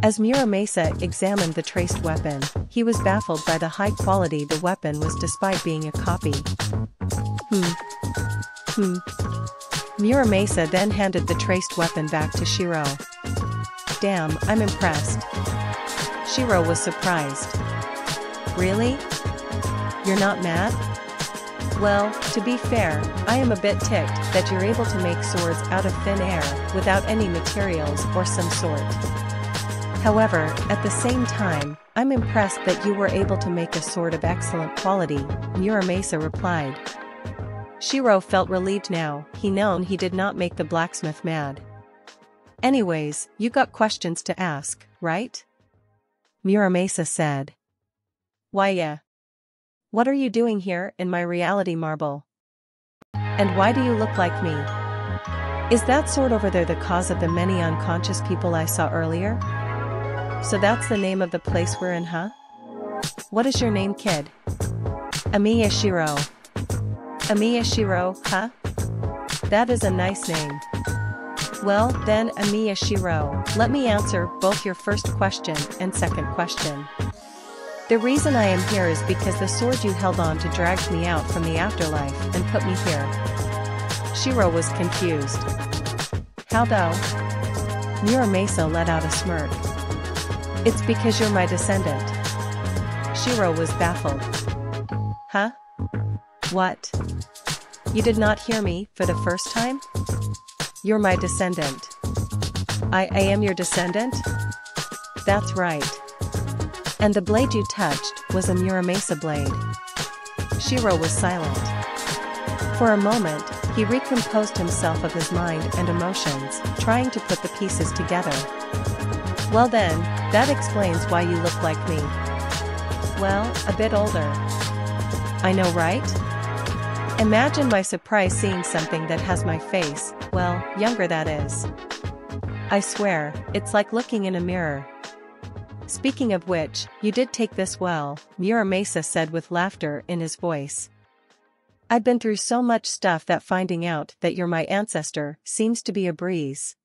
As Muramasa examined the traced weapon, he was baffled by the high quality the weapon was despite being a copy. Muramasa then handed the traced weapon back to Shirou. Damn, I'm impressed. Shirou was surprised. Really? You're not mad? Well, to be fair, I am a bit ticked that you're able to make swords out of thin air without any materials or some sort. However, at the same time, I'm impressed that you were able to make a sword of excellent quality, Muramasa replied. Shirou felt relieved now, he known he did not make the blacksmith mad. Anyways, you got questions to ask, right? Muramasa said. Why yeah. What are you doing here in my reality marble? And why do you look like me? Is that sword over there the cause of the many unconscious people I saw earlier? So that's the name of the place we're in, huh? What is your name, kid? Emiya Shirou. Emiya Shirou, huh? That is a nice name. Well, then Emiya Shirou, let me answer both your first question and second question. The reason I am here is because the sword you held on to dragged me out from the afterlife and put me here. Shirou was confused. How though? Muramasa let out a smirk. It's because you're my descendant. Shirou was baffled. Huh? What? You did not hear me for the first time? You're my descendant. I am your descendant? That's right. And the blade you touched was a Muramasa blade. Shirou was silent. For a moment, he recomposed himself of his mind and emotions, trying to put the pieces together. Well then, that explains why you look like me. Well, a bit older. I know, right? Imagine my surprise seeing something that has my face, well, younger that is. I swear, it's like looking in a mirror. Speaking of which, you did take this well, Muramasa said with laughter in his voice. I've been through so much stuff that finding out that you're my ancestor seems to be a breeze.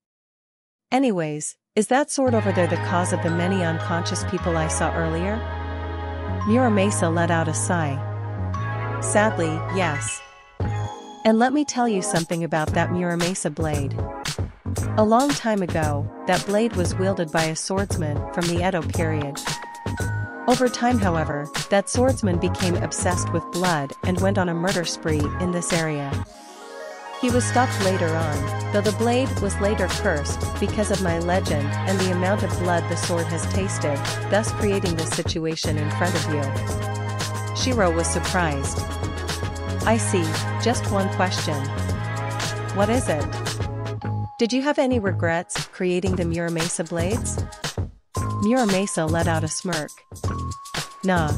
Anyways, is that sword over there the cause of the many unconscious people I saw earlier? Muramasa let out a sigh. Sadly, yes. And let me tell you something about that Muramasa blade. A long time ago, that blade was wielded by a swordsman from the Edo period. Over time, however, that swordsman became obsessed with blood and went on a murder spree in this area. He was stopped later on, though the blade was later cursed because of my legend and the amount of blood the sword has tasted, thus creating this situation in front of you. Shirou was surprised. I see, just one question. What is it? Did you have any regrets creating the Muramasa blades? Muramasa let out a smirk. Nah.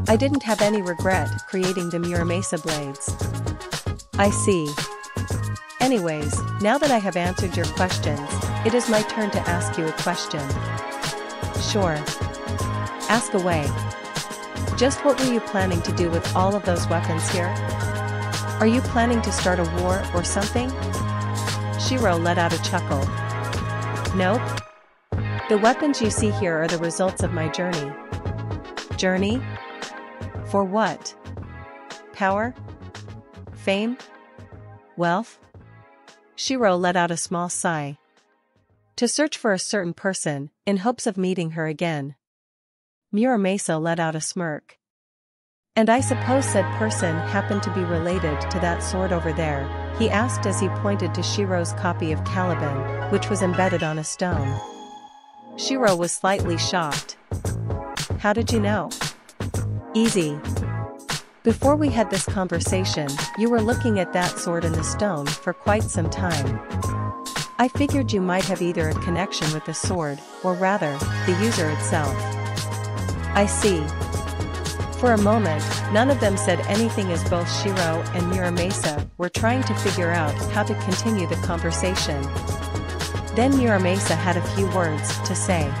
I didn't have any regret creating the Muramasa blades. I see. Anyways, now that I have answered your questions, it is my turn to ask you a question. Sure. Ask away. Just what were you planning to do with all of those weapons here? Are you planning to start a war or something? Shirou let out a chuckle. Nope. The weapons you see here are the results of my journey. Journey? For what? Power? Fame? Wealth? Shirou let out a small sigh. To search for a certain person, in hopes of meeting her again. Muramasa let out a smirk. And I suppose said person happened to be related to that sword over there, he asked as he pointed to Shirou's copy of Caliban, which was embedded on a stone. Shirou was slightly shocked. How did you know? Easy. Before we had this conversation, you were looking at that sword in the stone for quite some time. I figured you might have either a connection with the sword, or rather, the user itself. I see. For a moment, none of them said anything as both Shirou and Muramasa were trying to figure out how to continue the conversation. Then Muramasa had a few words to say.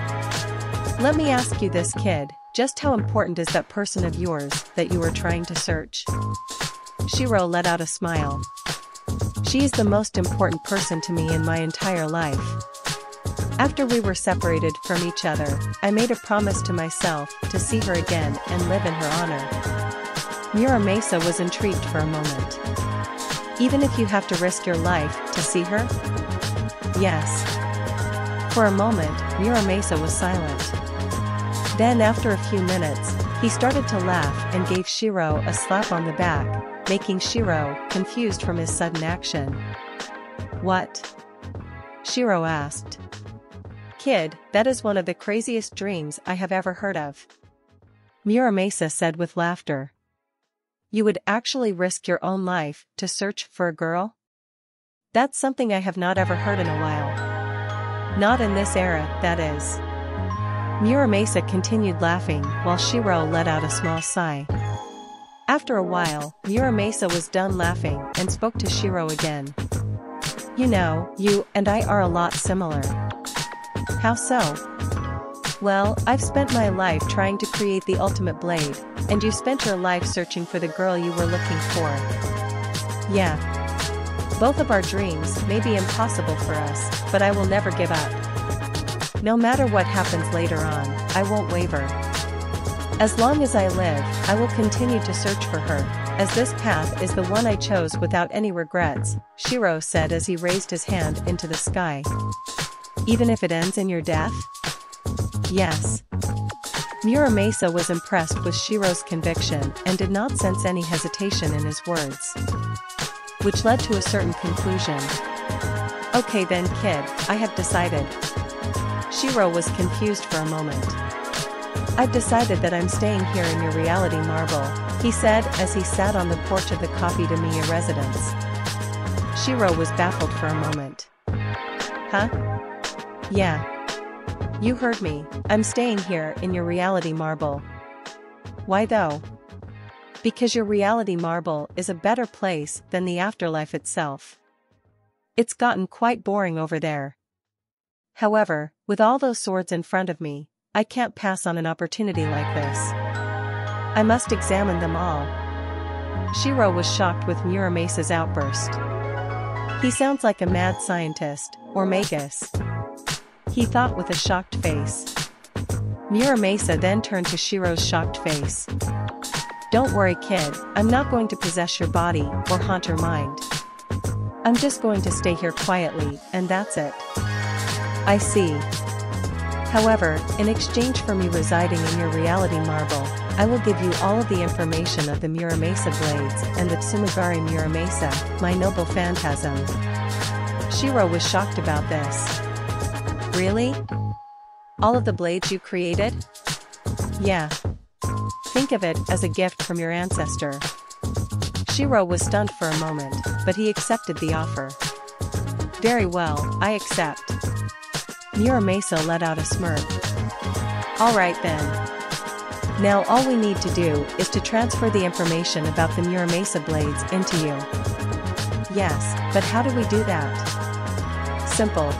Let me ask you this, kid, just how important is that person of yours that you were trying to search? Shirou let out a smile. She is the most important person to me in my entire life. After we were separated from each other, I made a promise to myself to see her again and live in her honor. Muramasa was intrigued for a moment. Even if you have to risk your life to see her? Yes. For a moment, Muramasa was silent. Then after a few minutes, he started to laugh and gave Shirou a slap on the back, making Shirou confused from his sudden action. What? Shirou asked. Kid, that is one of the craziest dreams I have ever heard of. Muramasa said with laughter. You would actually risk your own life to search for a girl? That's something I have not ever heard in a while. Not in this era, that is. Muramasa continued laughing while Shirou let out a small sigh. After a while, Muramasa was done laughing and spoke to Shirou again. You know, you and I are a lot similar. How so? Well, I've spent my life trying to create the ultimate blade, and you spent your life searching for the girl you were looking for. Yeah. Both of our dreams may be impossible for us, but I will never give up. No matter what happens later on, I won't waver. As long as I live, I will continue to search for her, as this path is the one I chose without any regrets, Shirou said as he raised his hand into the sky. Even if it ends in your death? Yes. Muramasa was impressed with Shirou's conviction and did not sense any hesitation in his words. Which led to a certain conclusion. Okay then, kid, I have decided. Shirou was confused for a moment. I've decided that I'm staying here in your reality marble, he said as he sat on the porch of the copied Emiya residence. Shirou was baffled for a moment. Huh? Yeah. You heard me, I'm staying here in your reality marble. Why though? Because your reality marble is a better place than the afterlife itself. It's gotten quite boring over there. However, with all those swords in front of me, I can't pass on an opportunity like this. I must examine them all. Shirou was shocked with Muramasa's outburst. He sounds like a mad scientist, or magus. He thought with a shocked face. Muramasa then turned to Shirou's shocked face. Don't worry, kid, I'm not going to possess your body or haunt your mind. I'm just going to stay here quietly, and that's it. I see. However, in exchange for me residing in your reality marble, I will give you all of the information of the Muramasa blades and the Tsumigari Muramasa, my noble phantasm. Shirou was shocked about this. Really? All of the blades you created? Yeah. Think of it as a gift from your ancestor. Shirou was stunned for a moment, but he accepted the offer. Very well, I accept. Muramasa let out a smirk. Alright then. Now all we need to do is to transfer the information about the Muramasa blades into you. Yes, but how do we do that? Simple.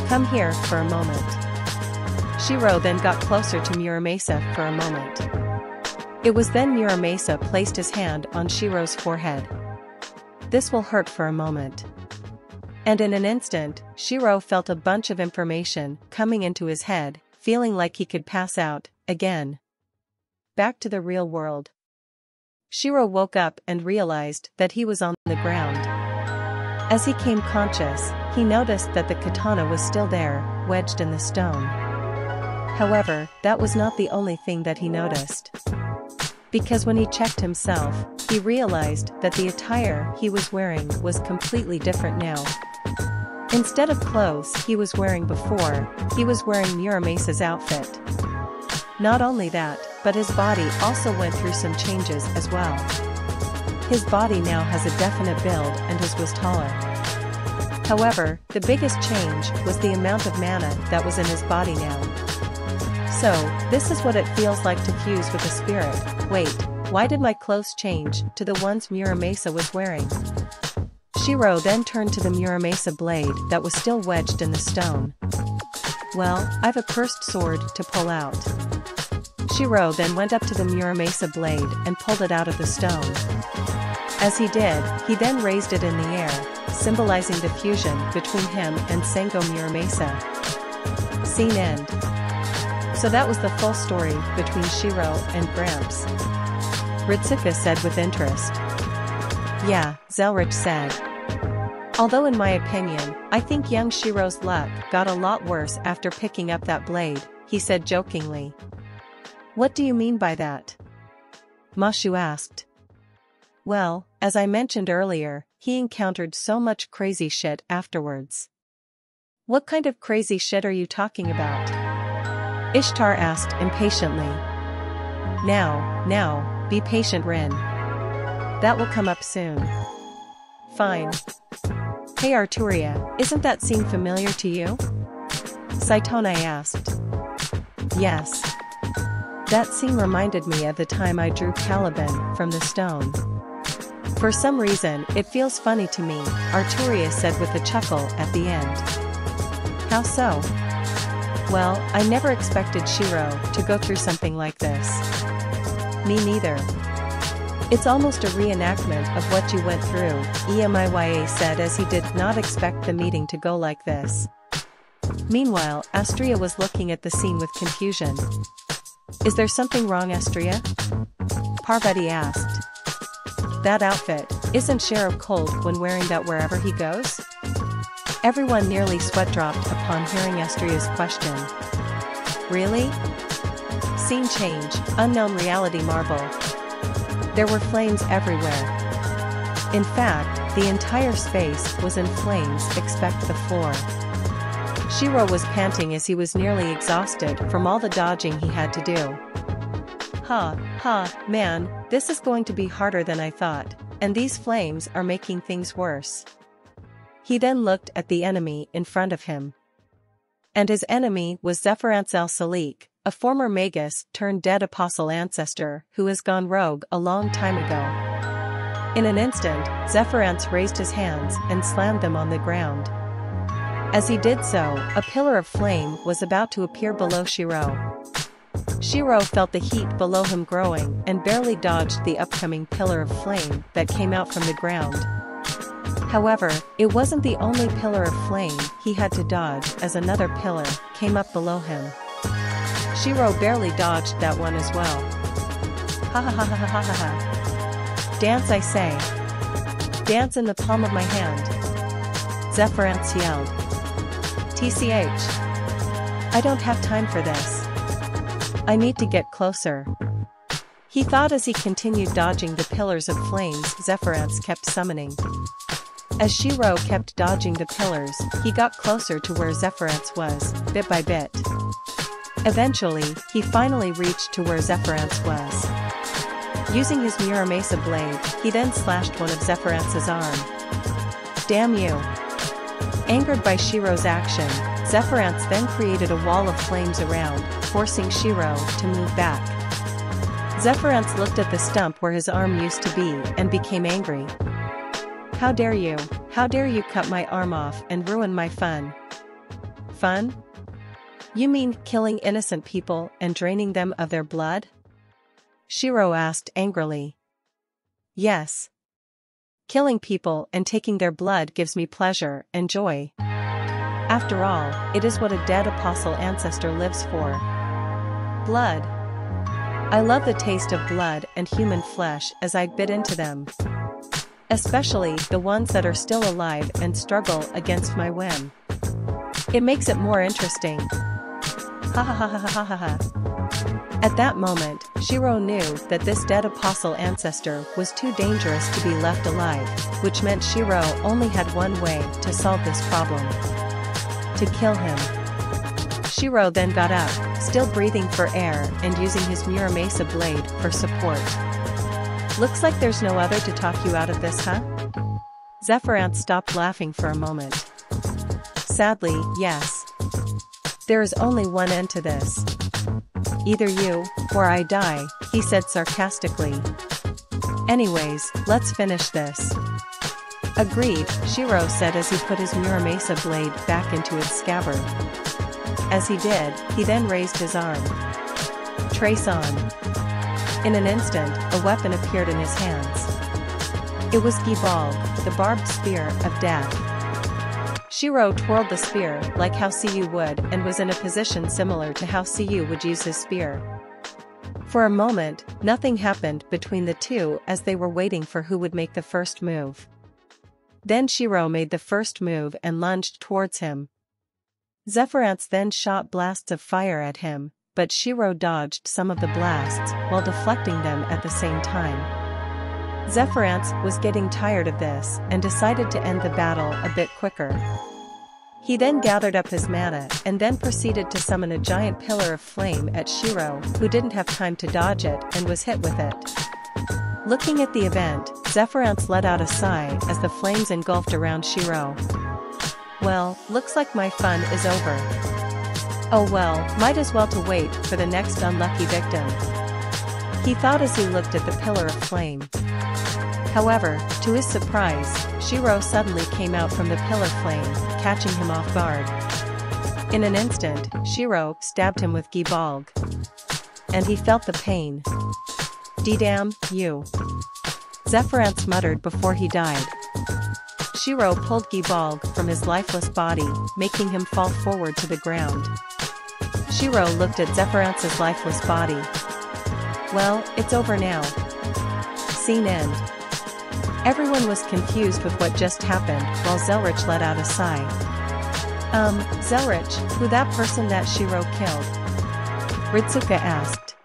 Come here for a moment. Shirou then got closer to Muramasa for a moment. It was then Muramasa placed his hand on Shirou's forehead. This will hurt for a moment. And in an instant, Shirou felt a bunch of information coming into his head, feeling like he could pass out, again. Back to the real world. Shirou woke up and realized that he was on the ground. As he came conscious, he noticed that the katana was still there, wedged in the stone. However, that was not the only thing that he noticed. Because when he checked himself, he realized that the attire he was wearing was completely different now. Instead of clothes he was wearing before, he was wearing Muramasa's outfit. Not only that, but his body also went through some changes as well. His body now has a definite build and his was taller. However, the biggest change was the amount of mana that was in his body now. So, this is what it feels like to fuse with a spirit. Wait, why did my clothes change to the ones Muramasa was wearing? Shirou then turned to the Muramasa blade that was still wedged in the stone. Well, I've a cursed sword to pull out. Shirou then went up to the Muramasa blade and pulled it out of the stone. As he did, he then raised it in the air, symbolizing the fusion between him and Sengo Muramasa. Scene end. So that was the full story between Shirou and Gramps. Ritsuka said with interest. Yeah, Zelrich said. Although in my opinion, I think young Shirou's luck got a lot worse after picking up that blade, he said jokingly. What do you mean by that? Mashu asked. Well, as I mentioned earlier, he encountered so much crazy shit afterwards. What kind of crazy shit are you talking about? Ishtar asked impatiently. Now, be patient, Rin. That will come up soon. Fine. Hey Arturia, isn't that scene familiar to you? Saitone asked. Yes. That scene reminded me of the time I drew Caliban from the stone. For some reason, it feels funny to me, Arturia said with a chuckle at the end. How so? Well, I never expected Shirou to go through something like this. Me neither. It's almost a reenactment of what you went through, Emiya said as he did not expect the meeting to go like this. Meanwhile, Astria was looking at the scene with confusion. Is there something wrong, Astria? Parvati asked. That outfit, isn't Shirou cold when wearing that wherever he goes? Everyone nearly sweat dropped upon hearing Astria's question. Really? Scene change, unknown reality marble. There were flames everywhere. In fact, the entire space was in flames except the floor. Shirou was panting as he was nearly exhausted from all the dodging he had to do. Man, this is going to be harder than I thought, and these flames are making things worse. He then looked at the enemy in front of him. And his enemy was Zephyrantz el-Salik, a former magus turned dead apostle ancestor who has gone rogue a long time ago. In an instant, Zephyrantz raised his hands and slammed them on the ground. As he did so, a pillar of flame was about to appear below Shirou. Shirou felt the heat below him growing and barely dodged the upcoming pillar of flame that came out from the ground. However, it wasn't the only pillar of flame he had to dodge as another pillar came up below him. Shirou barely dodged that one as well. Ha ha ha ha ha ha ha. Dance, I say. Dance in the palm of my hand. Zephyrantz yelled. TCH. I don't have time for this. I need to get closer. He thought as he continued dodging the pillars of flames Zephyrantz kept summoning. As Shirou kept dodging the pillars, he got closer to where Zephyrantz was, bit by bit. Eventually, he finally reached to where Zephyrantz was. Using his Muramasa blade, he then slashed one of Zephyrantz's arm. Damn you! Angered by Shirou's action, Zephyrantz then created a wall of flames around, forcing Shirou to move back. Zephyrantz looked at the stump where his arm used to be and became angry. How dare you? How dare you cut my arm off and ruin my fun? Fun? You mean killing innocent people and draining them of their blood? Shirou asked angrily. Yes. Killing people and taking their blood gives me pleasure and joy. After all, it is what a dead apostle ancestor lives for. Blood. I love the taste of blood and human flesh as I bit into them. Especially the ones that are still alive and struggle against my whim. It makes it more interesting. Ha ha ha ha ha ha ha. At that moment, Shirou knew that this dead apostle ancestor was too dangerous to be left alive, which meant Shirou only had one way to solve this problem. To kill him. Shirou then got up, still breathing for air and using his Muramasa blade for support. Looks like there's no other to talk you out of this, huh? Zephyrantz stopped laughing for a moment. Sadly, yes. There is only one end to this. Either you, or I die, he said sarcastically. Anyways, let's finish this. Agreed, Shirou said as he put his Muramasa blade back into its scabbard. As he did, he then raised his arm. Trace on. In an instant, a weapon appeared in his hands. It was Gibalg, the barbed spear of death. Shirou twirled the spear like how Siyu would and was in a position similar to how Siyu would use his spear. For a moment, nothing happened between the two as they were waiting for who would make the first move. Then Shirou made the first move and lunged towards him. Zephyrantz then shot blasts of fire at him, but Shirou dodged some of the blasts while deflecting them at the same time. Zephyrantz was getting tired of this and decided to end the battle a bit quicker. He then gathered up his mana and then proceeded to summon a giant pillar of flame at Shirou, who didn't have time to dodge it and was hit with it. Looking at the event, Zephyrantz let out a sigh as the flames engulfed around Shirou. Well, looks like my fun is over. Oh well, might as well to wait for the next unlucky victim. He thought as he looked at the pillar of flame. However, to his surprise, Shirou suddenly came out from the pillar flame, catching him off guard. In an instant, Shirou stabbed him with Gibalg. And he felt the pain. D-damn, you. Zephyrantz muttered before he died. Shirou pulled Gibalg from his lifeless body, making him fall forward to the ground. Shirou looked at Zephyrantz's lifeless body. Well, it's over now. Scene end. Everyone was confused with what just happened while Zelrich let out a sigh. Zelrich, who that person that Shirou killed? Ritsuka asked.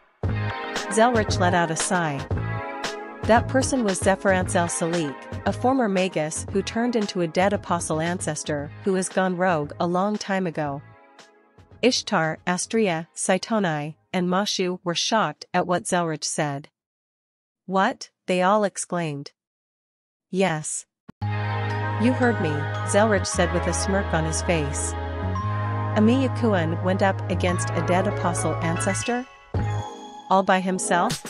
Zelrich let out a sigh. That person was Zephyrantz el-Salik, a former magus who turned into a dead apostle ancestor who has gone rogue a long time ago. Ishtar, Astria, Saitonai, and Mashu were shocked at what Zelrich said. What? They all exclaimed. Yes. You heard me, Zelrich said with a smirk on his face. Emiya Kuan went up against a dead apostle ancestor? All by himself?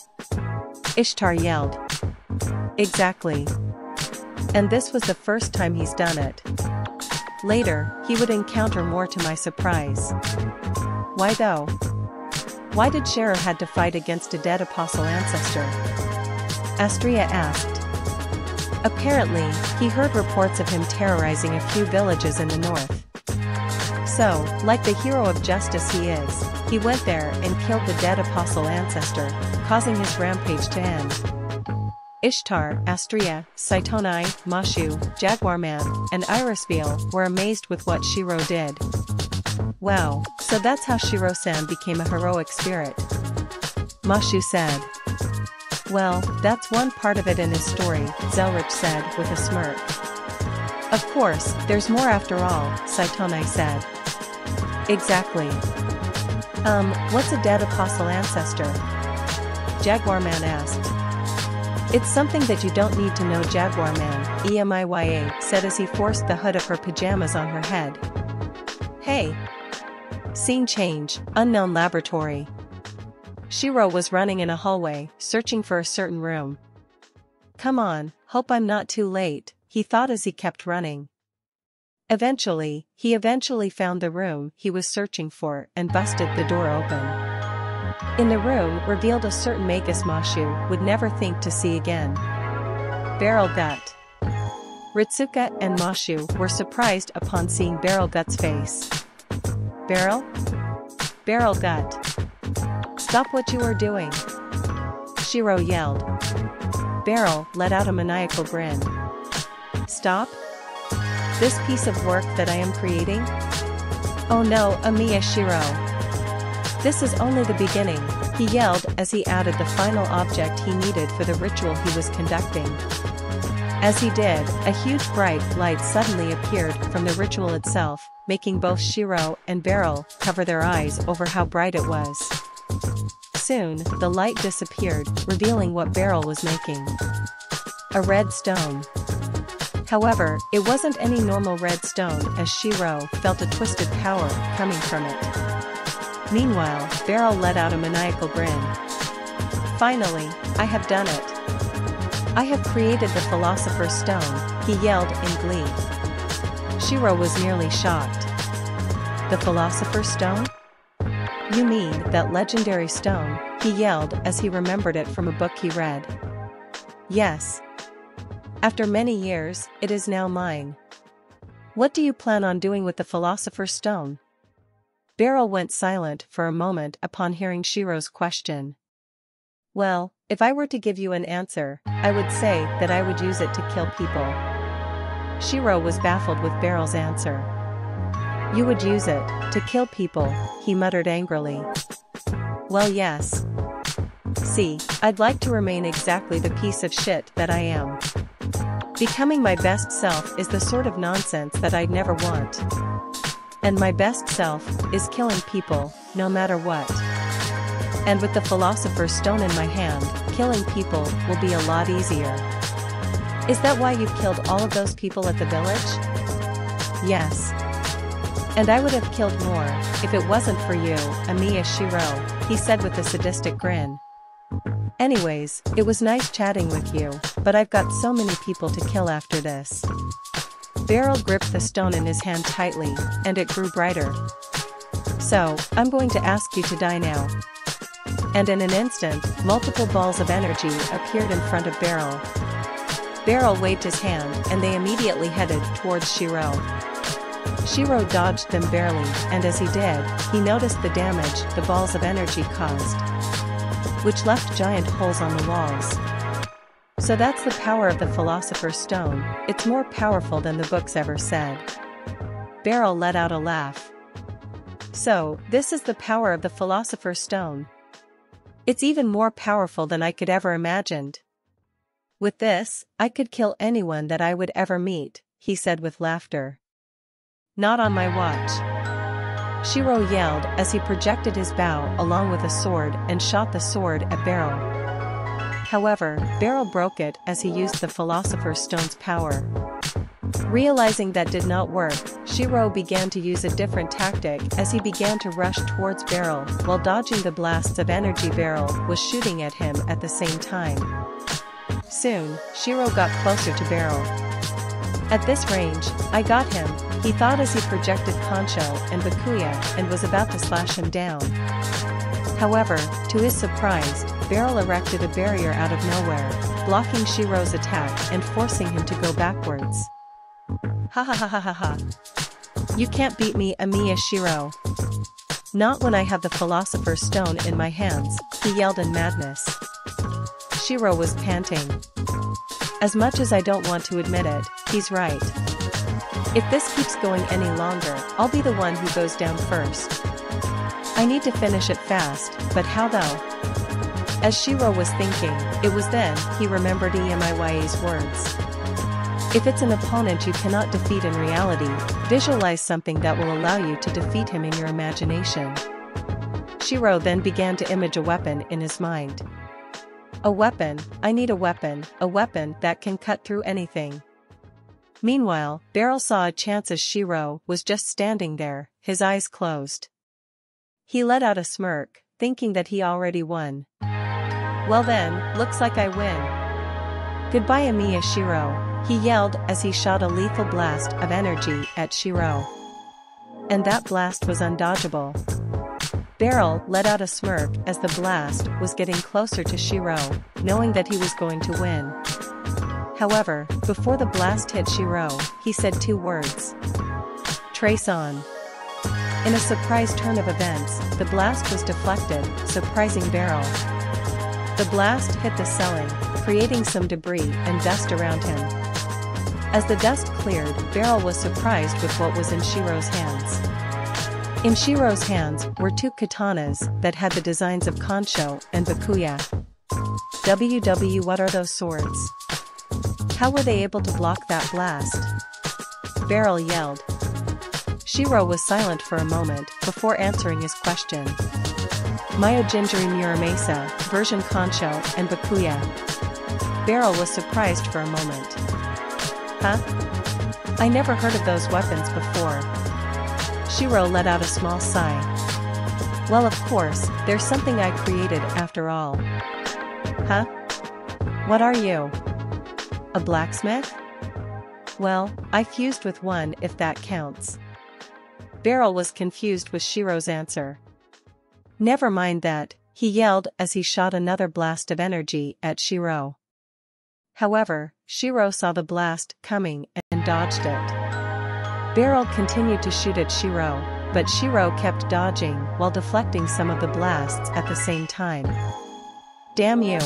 Ishtar yelled. Exactly. And this was the first time he's done it. Later, he would encounter more to my surprise. Why though? Why did Shirou had to fight against a dead apostle ancestor? Astria asked. Apparently, he heard reports of him terrorizing a few villages in the north. So, like the hero of justice he is, He went there and killed the dead apostle ancestor, causing his rampage to end. Ishtar, Astrea, Saitonai, Mashu, Jaguarman, and Irisville were amazed with what Shirou did. Wow, so that's how Shirou-san became a heroic spirit. Mashu said. Well, that's one part of it in his story, Zelrich said with a smirk. Of course, there's more after all, Saitonai said. Exactly. What's a dead apostle ancestor? Jaguarman asked. It's something that you don't need to know, Jaguarman, Emiya said as he forced the hood of her pajamas on her head. Hey! Scene change, unknown laboratory. Shirou was running in a hallway, searching for a certain room. Come on, hope I'm not too late, he thought as he kept running. He found the room he was searching for and busted the door open. In the room revealed a certain Magus Mashu would never think to see again. Barrel Gut. Ritsuka and Mashu were surprised upon seeing Barrel Gut's face. Barrel? Barrel Gut. Stop what you are doing! Shirou yelled. Barrel let out a maniacal grin. Stop? This piece of work that I am creating? Oh no, Emiya Shirou. This is only the beginning, he yelled as he added the final object he needed for the ritual he was conducting. As he did, a huge bright light suddenly appeared from the ritual itself, making both Shirou and Barrel cover their eyes over how bright it was. Soon, the light disappeared, revealing what Barrel was making. A red stone. However, it wasn't any normal red stone as Shirou felt a twisted power coming from it. Meanwhile, Barrel let out a maniacal grin. Finally, I have done it. I have created the Philosopher's Stone, he yelled in glee. Shirou was nearly shocked. The Philosopher's Stone? You mean that legendary stone, he yelled as he remembered it from a book he read. Yes. After many years, it is now mine. What do you plan on doing with the Philosopher's Stone? Barrel went silent for a moment upon hearing Shirou's question. Well, if I were to give you an answer, I would say that I would use it to kill people. Shirou was baffled with Barrel's answer. You would use it to kill people, he muttered angrily. Well, yes. See, I'd like to remain exactly the piece of shit that I am. Becoming my best self is the sort of nonsense that I'd never want. And my best self is killing people, no matter what. And with the Philosopher's Stone in my hand, killing people will be a lot easier. Is that why you've killed all of those people at the village? Yes. And I would have killed more, if it wasn't for you, Emiya Shirou, he said with a sadistic grin. Anyways, it was nice chatting with you, but I've got so many people to kill after this. Barrel gripped the stone in his hand tightly, and it grew brighter. So, I'm going to ask you to die now. And in an instant, multiple balls of energy appeared in front of Barrel. Barrel waved his hand and they immediately headed towards Shirou. Shirou dodged them barely, and as he did, he noticed the damage the balls of energy caused, which left giant holes on the walls. So that's the power of the Philosopher's Stone, it's more powerful than the books ever said. Barrel let out a laugh. So, this is the power of the Philosopher's Stone. It's even more powerful than I could ever imagined. With this, I could kill anyone that I would ever meet, he said with laughter. Not on my watch. Shirou yelled as he projected his bow along with a sword and shot the sword at Barrel. However, Barrel broke it as he used the Philosopher's Stone's power. Realizing that did not work, Shirou began to use a different tactic as he began to rush towards Barrel while dodging the blasts of energy Barrel was shooting at him at the same time. Soon, Shirou got closer to Barrel. At this range, I got him, he thought as he projected Concho and Bakuya and was about to slash him down. However, to his surprise, Barrel erected a barrier out of nowhere, blocking Shirou's attack and forcing him to go backwards. Ha ha ha ha ha ha. You can't beat me, Emiya Shirou. Not when I have the Philosopher's Stone in my hands, he yelled in madness. Shirou was panting. As much as I don't want to admit it, he's right. If this keeps going any longer, I'll be the one who goes down first. I need to finish it fast, but how though? As Shirou was thinking, it was then he remembered Emiya's words. If it's an opponent you cannot defeat in reality, visualize something that will allow you to defeat him in your imagination. Shirou then began to image a weapon in his mind. A weapon, I need a weapon that can cut through anything. Meanwhile, Beryl saw a chance as Shirou was just standing there, his eyes closed. He let out a smirk, thinking that he already won. Well then, looks like I win. Goodbye Emiya Shirou, he yelled as he shot a lethal blast of energy at Shirou. And that blast was undodgeable. Beryl let out a smirk as the blast was getting closer to Shirou, knowing that he was going to win. However, before the blast hit Shirou, he said two words. Trace on. In a surprise turn of events, the blast was deflected, surprising Beryl. The blast hit the ceiling, creating some debris and dust around him. As the dust cleared, Beryl was surprised with what was in Shirou's hands. In Shirou's hands were two katanas that had the designs of Kansho and Bakuya. What are those swords? How were they able to block that blast? Beryl yelled. Shirou was silent for a moment before answering his question. Myojinjiri Muramasa, version Kansho and Bakuya. Beryl was surprised for a moment. Huh? I never heard of those weapons before. Shirou let out a small sigh. Well, of course, there's something I created after all. Huh? What are you? A blacksmith? Well, I fused with one if that counts. Beryl was confused with Shirou's answer. Never mind that, he yelled as he shot another blast of energy at Shirou. However, Shirou saw the blast coming and dodged it. Beryl continued to shoot at Shirou, but Shirou kept dodging while deflecting some of the blasts at the same time. Damn you!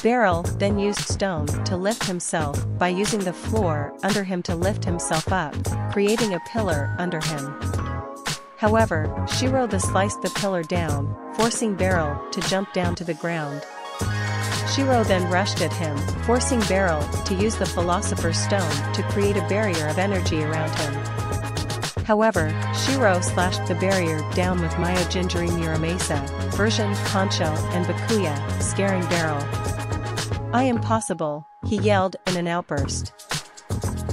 Beryl then used stone to lift himself by using the floor under him to lift himself up, creating a pillar under him. However, Shirou sliced the pillar down, forcing Beryl to jump down to the ground. Shirou then rushed at him, forcing Beryl to use the Philosopher's Stone to create a barrier of energy around him. However, Shirou slashed the barrier down with Myojinjiri Muramasa, version Kansho and Bakuya, scaring Beryl. I am possible, he yelled in an outburst.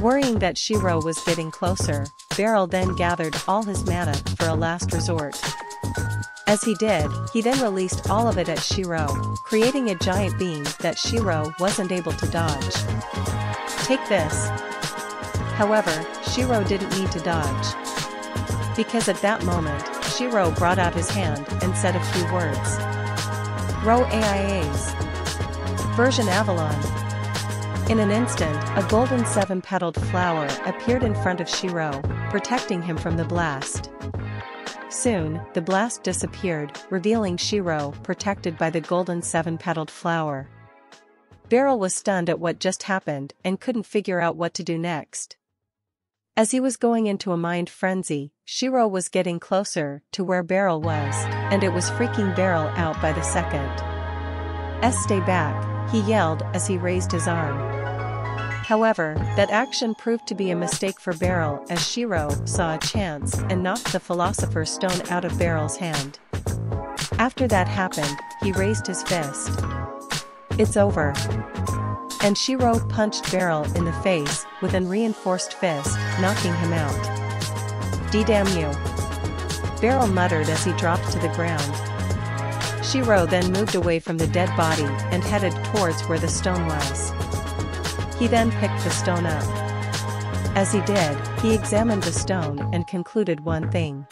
Worrying that Shirou was getting closer, Beryl then gathered all his mana for a last resort. As he did, he then released all of it at Shirou, creating a giant beam that Shirou wasn't able to dodge. Take this. However, Shirou didn't need to dodge. Because at that moment, Shirou brought out his hand and said a few words. Ro Aias. Version Avalon. In an instant, a golden seven-petaled flower appeared in front of Shirou, protecting him from the blast. Soon, the blast disappeared, revealing Shirou protected by the golden seven-petaled flower. Beryl was stunned at what just happened and couldn't figure out what to do next. As he was going into a mind frenzy, Shirou was getting closer to where Beryl was, and it was freaking Beryl out by the second. Stay back, he yelled as he raised his arm. However, that action proved to be a mistake for Beryl as Shirou saw a chance and knocked the Philosopher's Stone out of Beryl's hand. After that happened, he raised his fist. It's over. And Shirou punched Beryl in the face with an reinforced fist, knocking him out. D-damn you! Beryl muttered as he dropped to the ground. Shirou then moved away from the dead body and headed towards where the stone was. He then picked the stone up. As he did, he examined the stone and concluded one thing.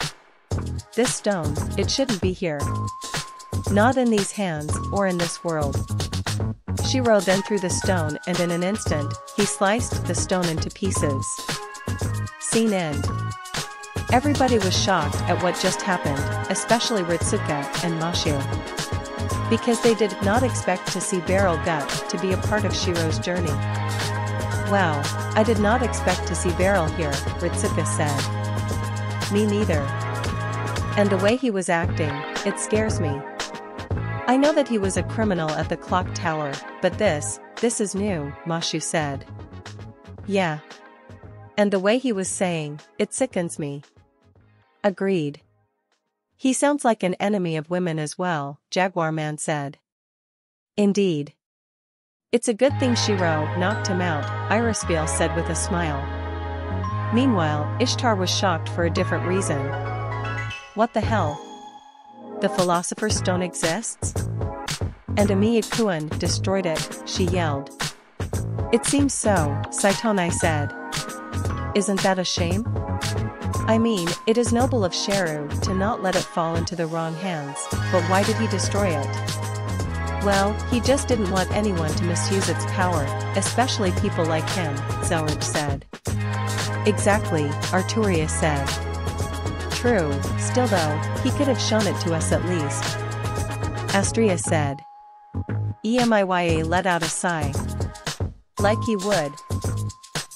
This stone, it shouldn't be here. Not in these hands or in this world. Shirou then threw the stone and in an instant, he sliced the stone into pieces. Scene end. Everybody was shocked at what just happened, especially Ritsuka and Mashu, because they did not expect to see Beryl Gut to be a part of Shirou's journey. Wow, I did not expect to see Beryl here, Ritsuka said. Me neither. And the way he was acting, it scares me. I know that he was a criminal at the clock tower, but this is new, Mashu said. Yeah. And the way he was saying, it sickens me. Agreed. He sounds like an enemy of women as well, Jaguar Man said. Indeed. It's a good thing Shirou knocked him out, Irisfeel said with a smile. Meanwhile, Ishtar was shocked for a different reason. What the hell? The Philosopher's Stone exists? And Emiya Kuan destroyed it, she yelled. It seems so, Saitonai said. Isn't that a shame? I mean, it is noble of Shirou to not let it fall into the wrong hands, but why did he destroy it? Well, he just didn't want anyone to misuse its power, especially people like him, Zelraj said. Exactly, Arturius said. True, still though, he could have shown it to us at least. Astria said. Emiya let out a sigh. Like he would.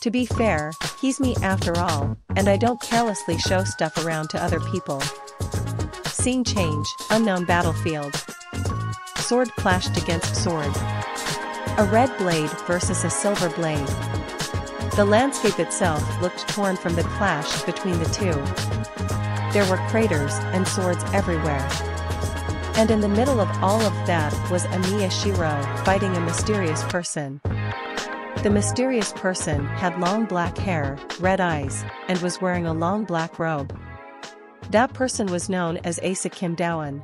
To be fair, he's me after all, and I don't carelessly show stuff around to other people. Scene change, unknown battlefield. Sword clashed against sword. A red blade versus a silver blade. The landscape itself looked torn from the clash between the two. There were craters and swords everywhere. And in the middle of all of that was Emiya Shirou fighting a mysterious person. The mysterious person had long black hair, red eyes, and was wearing a long black robe. That person was known as Asa Kim Dowan.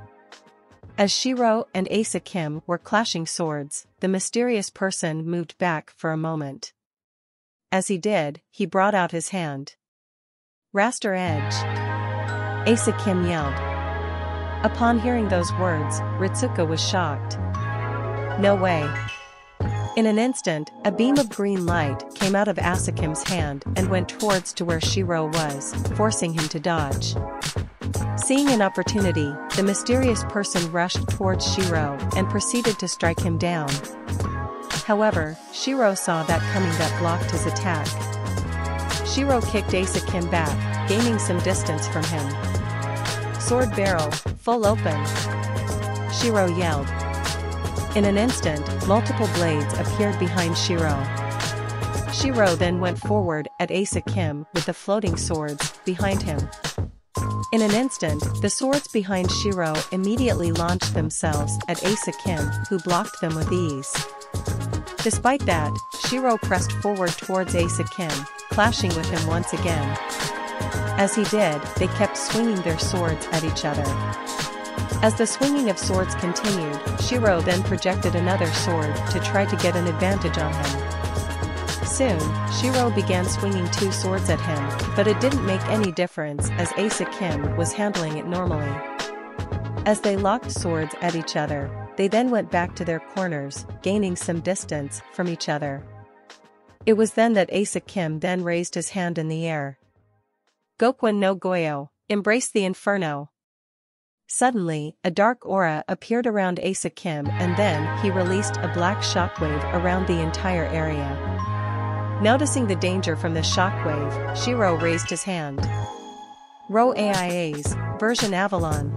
As Shirou and Asa Kim were clashing swords, the mysterious person moved back for a moment. As he did, he brought out his hand. Raster Edge. Asa Kim yelled. Upon hearing those words, Ritsuka was shocked. No way. In an instant, a beam of green light came out of Asa Kim's hand and went towards to where Shirou was, forcing him to dodge. Seeing an opportunity, the mysterious person rushed towards Shirou and proceeded to strike him down. However, Shirou saw that coming that blocked his attack. Shirou kicked Asa Kim back, gaining some distance from him. Sword barrel, full open. Shirou yelled. In an instant, multiple blades appeared behind Shirou. Shirou then went forward at Asa Kim with the floating swords behind him. In an instant, the swords behind Shirou immediately launched themselves at Asa Kim, who blocked them with ease. Despite that, Shirou pressed forward towards Asa Kim, clashing with him once again. As he did, they kept swinging their swords at each other. As the swinging of swords continued, Shirou then projected another sword to try to get an advantage on him. Soon, Shirou began swinging two swords at him, but it didn't make any difference as Asa Kim was handling it normally. As they locked swords at each other, they then went back to their corners, gaining some distance from each other. It was then that Asa Kim then raised his hand in the air. Gokuen no Goyo, embrace the inferno. Suddenly, a dark aura appeared around Asa Kim and then he released a black shockwave around the entire area. Noticing the danger from the shockwave, Shirou raised his hand. Ro Aia's, version Avalon.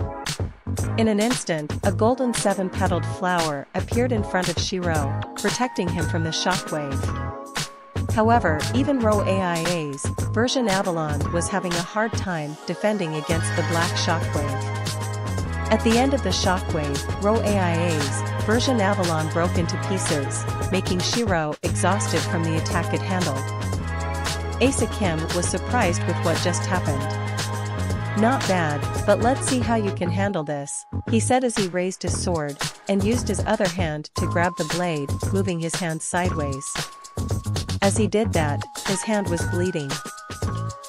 In an instant, a golden seven-petaled flower appeared in front of Shirou, protecting him from the shockwave. However, even Ro Aia's, version Avalon was having a hard time defending against the black shockwave. At the end of the shockwave, Ro Aia's, version Avalon broke into pieces, making Shirou exhausted from the attack it handled. Asa Kim was surprised with what just happened. Not bad, but let's see how you can handle this, he said as he raised his sword, and used his other hand to grab the blade, moving his hand sideways. As he did that, his hand was bleeding.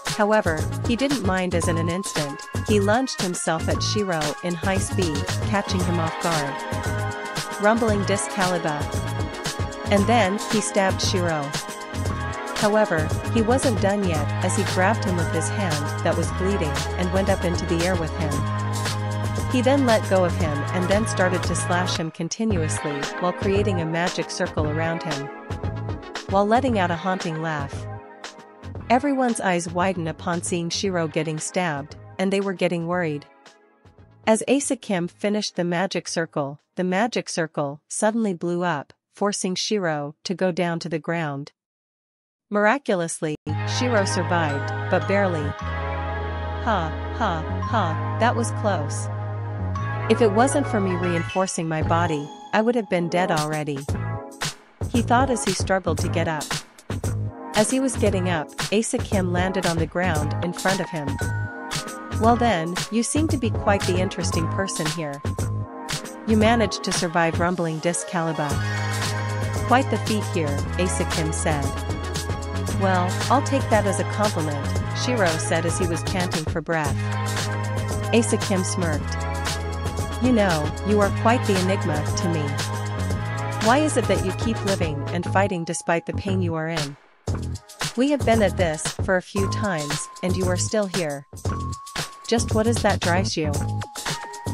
However, he didn't mind as in an instant, he lunged himself at Shirou in high speed, catching him off guard. Rumbling Discalibur. And then, he stabbed Shirou. However, he wasn't done yet as he grabbed him with his hand that was bleeding and went up into the air with him. He then let go of him and then started to slash him continuously while creating a magic circle around him, while letting out a haunting laugh. Everyone's eyes widened upon seeing Shirou getting stabbed, and they were getting worried. As Asa Kim finished the magic circle suddenly blew up, forcing Shirou to go down to the ground. Miraculously, Shirou survived, but barely. That was close. If it wasn't for me reinforcing my body, I would have been dead already. He thought as he struggled to get up. As he was getting up, Asa Kim landed on the ground in front of him. Well then, you seem to be quite the interesting person here. You managed to survive rumbling Discalibur. Quite the feat here, Asa Kim said. Well, I'll take that as a compliment, Shirou said as he was panting for breath. Asa Kim smirked. You know, you are quite the enigma to me. Why is it that you keep living and fighting despite the pain you are in? We have been at this for a few times, and you are still here. Just what is that drives you?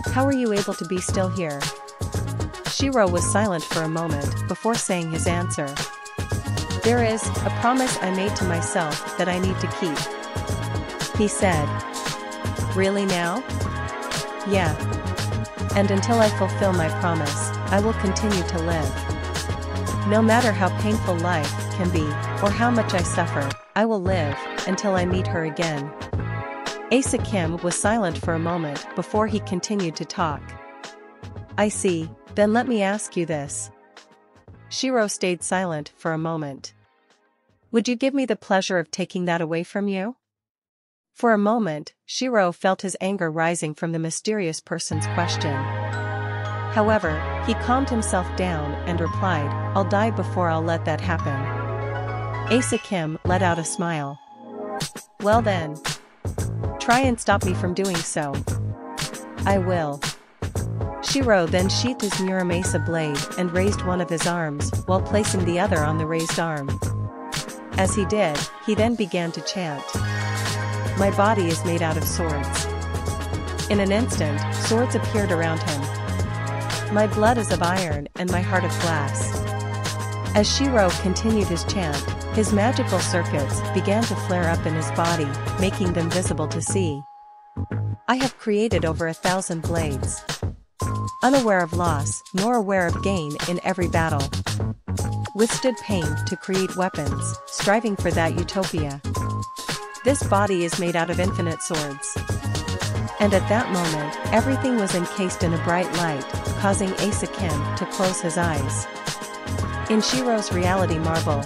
How are you able to be still here? Shirou was silent for a moment before saying his answer. There is a promise I made to myself that I need to keep, he said. Really now? Yeah. And until I fulfill my promise, I will continue to live. No matter how painful life can be, or how much I suffer, I will live until I meet her again. Asa Kim was silent for a moment before he continued to talk. I see, then let me ask you this. Shirou stayed silent for a moment. Would you give me the pleasure of taking that away from you? For a moment, Shirou felt his anger rising from the mysterious person's question. However, he calmed himself down and replied, I'll die before I'll let that happen. Asa Kim let out a smile. Well then. Try and stop me from doing so. I will. Shirou then sheathed his Muramasa blade and raised one of his arms while placing the other on the raised arm. As he did, he then began to chant. My body is made out of swords. In an instant, swords appeared around him. My blood is of iron and my heart of glass. As Shirou continued his chant, his magical circuits began to flare up in his body, making them visible to see. I have created over 1,000 blades. Unaware of loss, nor aware of gain in every battle. Withstood pain to create weapons, striving for that utopia. This body is made out of infinite swords. And at that moment, everything was encased in a bright light, causing Asa Kim to close his eyes. In Shirou's reality marble,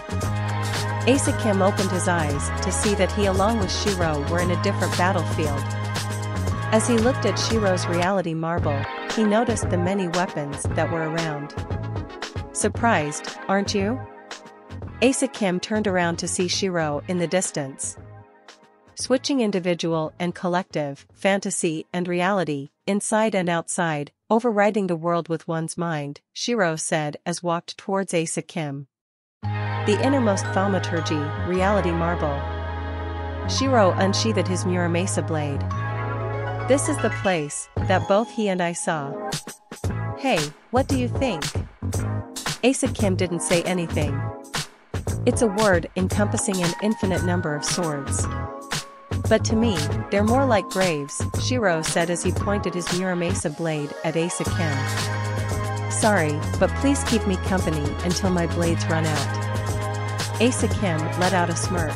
Asa Kim opened his eyes to see that he along with Shirou were in a different battlefield. As he looked at Shirou's reality marble, he noticed the many weapons that were around. Surprised, aren't you? Asa Kim turned around to see Shirou in the distance. Switching individual and collective, fantasy and reality, inside and outside, overriding the world with one's mind, Shirou said as walked towards Asa Kim. The innermost thaumaturgy, reality marble. Shirou unsheathed his Muramasa blade. This is the place that both he and I saw. Hey, what do you think? Asa Kim didn't say anything. It's a word encompassing an infinite number of swords. But to me, they're more like graves, Shirou said as he pointed his Muramasa blade at Asa Kim. Sorry, but please keep me company until my blades run out. Asa Kim let out a smirk.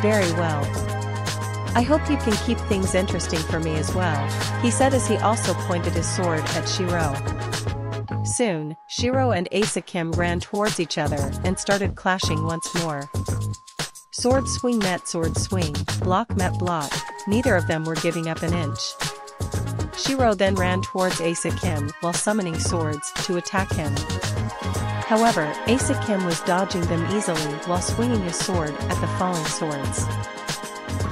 Very well. I hope you can keep things interesting for me as well, he said as he also pointed his sword at Shirou. Soon, Shirou and Asa Kim ran towards each other and started clashing once more. Sword swing met sword swing, block met block, neither of them were giving up an inch. Shirou then ran towards Asa Kim while summoning swords to attack him. However, Asa Kim was dodging them easily while swinging his sword at the falling swords.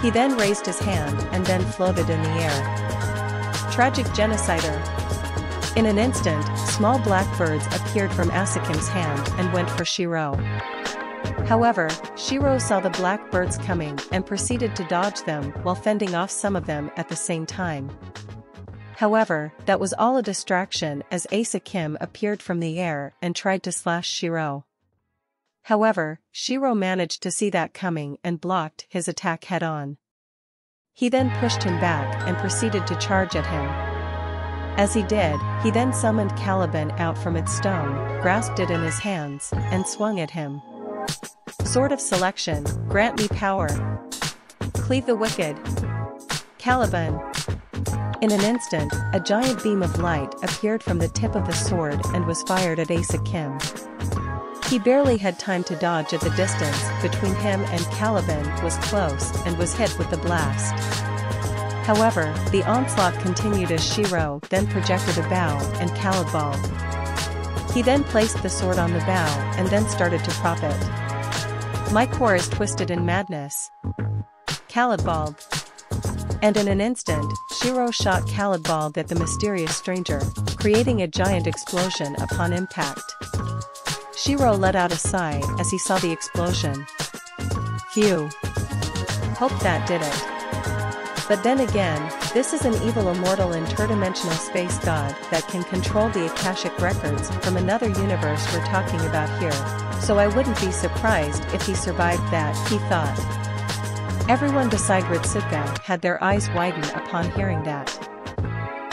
He then raised his hand and then floated in the air. Tragic genocider. In an instant, small black birds appeared from Asa Kim's hand and went for Shirou. However, Shirou saw the black birds coming and proceeded to dodge them while fending off some of them at the same time. However, that was all a distraction as Asa Kim appeared from the air and tried to slash Shirou. However, Shirou managed to see that coming and blocked his attack head-on. He then pushed him back and proceeded to charge at him. As he did, he then summoned Caliban out from its stone, grasped it in his hands, and swung at him. Sword of Selection, grant me power. Cleave the wicked. Caliban. In an instant, a giant beam of light appeared from the tip of the sword and was fired at Asa Kim. He barely had time to dodge, at the distance between him and Caliban was close and was hit with the blast. However, the onslaught continued as Shirou then projected a bow and Caliban. He then placed the sword on the bow and then started to prop it. My core is twisted in madness. Caliban. And in an instant, Shirou shot Caliban at the mysterious stranger, creating a giant explosion upon impact. Shirou let out a sigh as he saw the explosion. Phew. Hope that did it. But then again, this is an evil immortal interdimensional space god that can control the Akashic records from another universe we're talking about here, so I wouldn't be surprised if he survived that, he thought. Everyone beside Ritsuka had their eyes widen upon hearing that.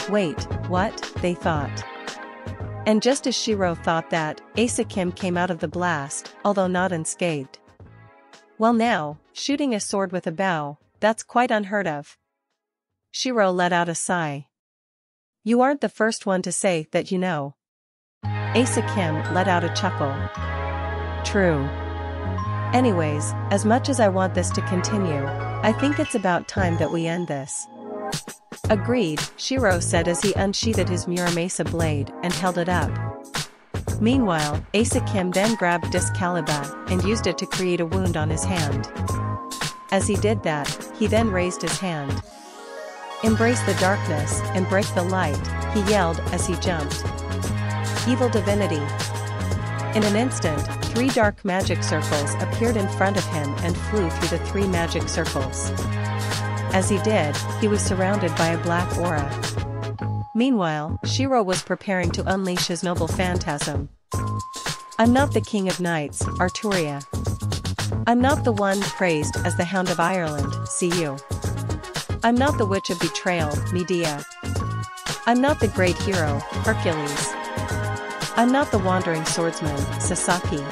Wait, what? They thought. And just as Shirou thought that, Asa Kim came out of the blast, although not unscathed. Well now, shooting a sword with a bow, that's quite unheard of. Shirou let out a sigh. You aren't the first one to say that, you know. Asa Kim let out a chuckle. True. Anyways, as much as I want this to continue, I think it's about time that we end this. Agreed, Shirou said as he unsheathed his Muramasa blade and held it up. Meanwhile, Asa Kim then grabbed Discalibur and used it to create a wound on his hand. As he did that, he then raised his hand. Embrace the darkness and break the light, he yelled as he jumped. Evil divinity. In an instant, 3 dark magic circles appeared in front of him and flew through the 3 magic circles. As he did, he was surrounded by a black aura. Meanwhile, Shirou was preparing to unleash his noble phantasm. I'm not the King of Knights, Arturia. I'm not the one praised as the Hound of Ireland, CU. I'm not the Witch of Betrayal, Medea. I'm not the great hero, Hercules. I'm not the wandering swordsman, Sasaki.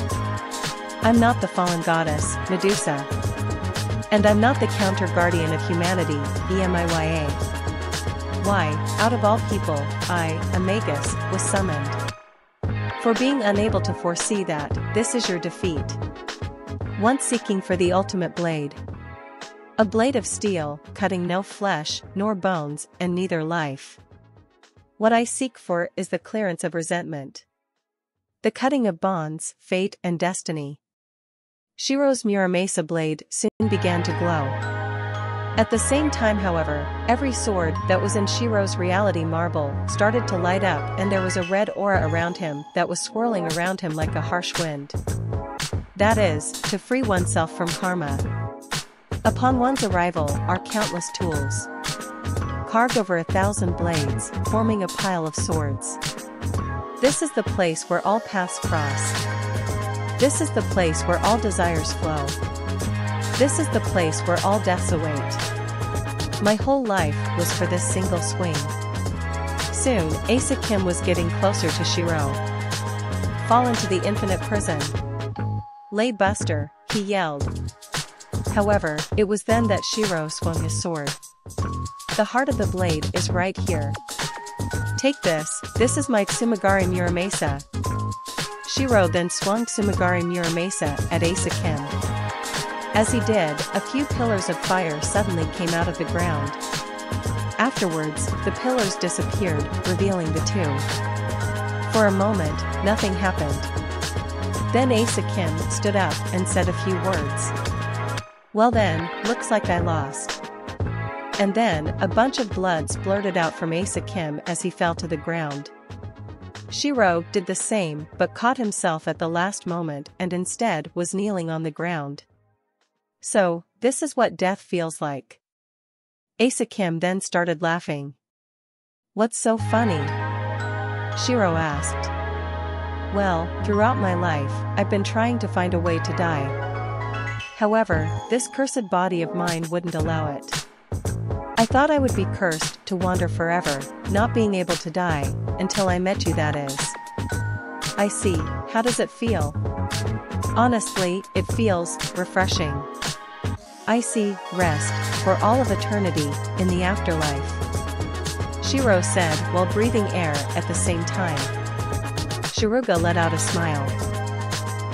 I'm not the fallen goddess, Medusa. And I'm not the counter-guardian of humanity, Emiya. Why, out of all people, I, a magus, was summoned. For being unable to foresee that, this is your defeat. Once seeking for the ultimate blade. A blade of steel, cutting no flesh, nor bones, and neither life. What I seek for is the clearance of resentment. The cutting of bonds, fate and destiny. Shirou's Muramasa blade soon began to glow. At the same time, however, every sword that was in Shirou's reality marble started to light up, and there was a red aura around him that was swirling around him like a harsh wind. That is, to free oneself from karma. Upon one's arrival are countless tools. Carved over 1,000 blades, forming a pile of swords. This is the place where all paths cross. This is the place where all desires flow. This is the place where all deaths await. My whole life was for this single swing. Soon, Asa Kim was getting closer to Shirou. Fall into the infinite prison. Lay Buster, he yelled. However, it was then that Shirou swung his sword. The heart of the blade is right here. Take this is my Tsumagari Muramasa. Shirou then swung Tsumagari Muramasa at Asa Kim. As he did, a few pillars of fire suddenly came out of the ground. Afterwards, the pillars disappeared, revealing the tomb. For a moment, nothing happened. Then Asa Kim stood up and said a few words. Well then, looks like I lost. And then, a bunch of blood splurted out from Asa Kim as he fell to the ground. Shirou did the same but caught himself at the last moment and instead was kneeling on the ground. So, this is what death feels like. Asa Kim then started laughing. What's so funny? Shirou asked. Well, throughout my life, I've been trying to find a way to die. However, this cursed body of mine wouldn't allow it. I thought I would be cursed to wander forever, not being able to die, until I met you, that is. I see. How does it feel? Honestly, it feels refreshing. I see rest for all of eternity in the afterlife. Shirou said while breathing air at the same time. Shiruga let out a smile.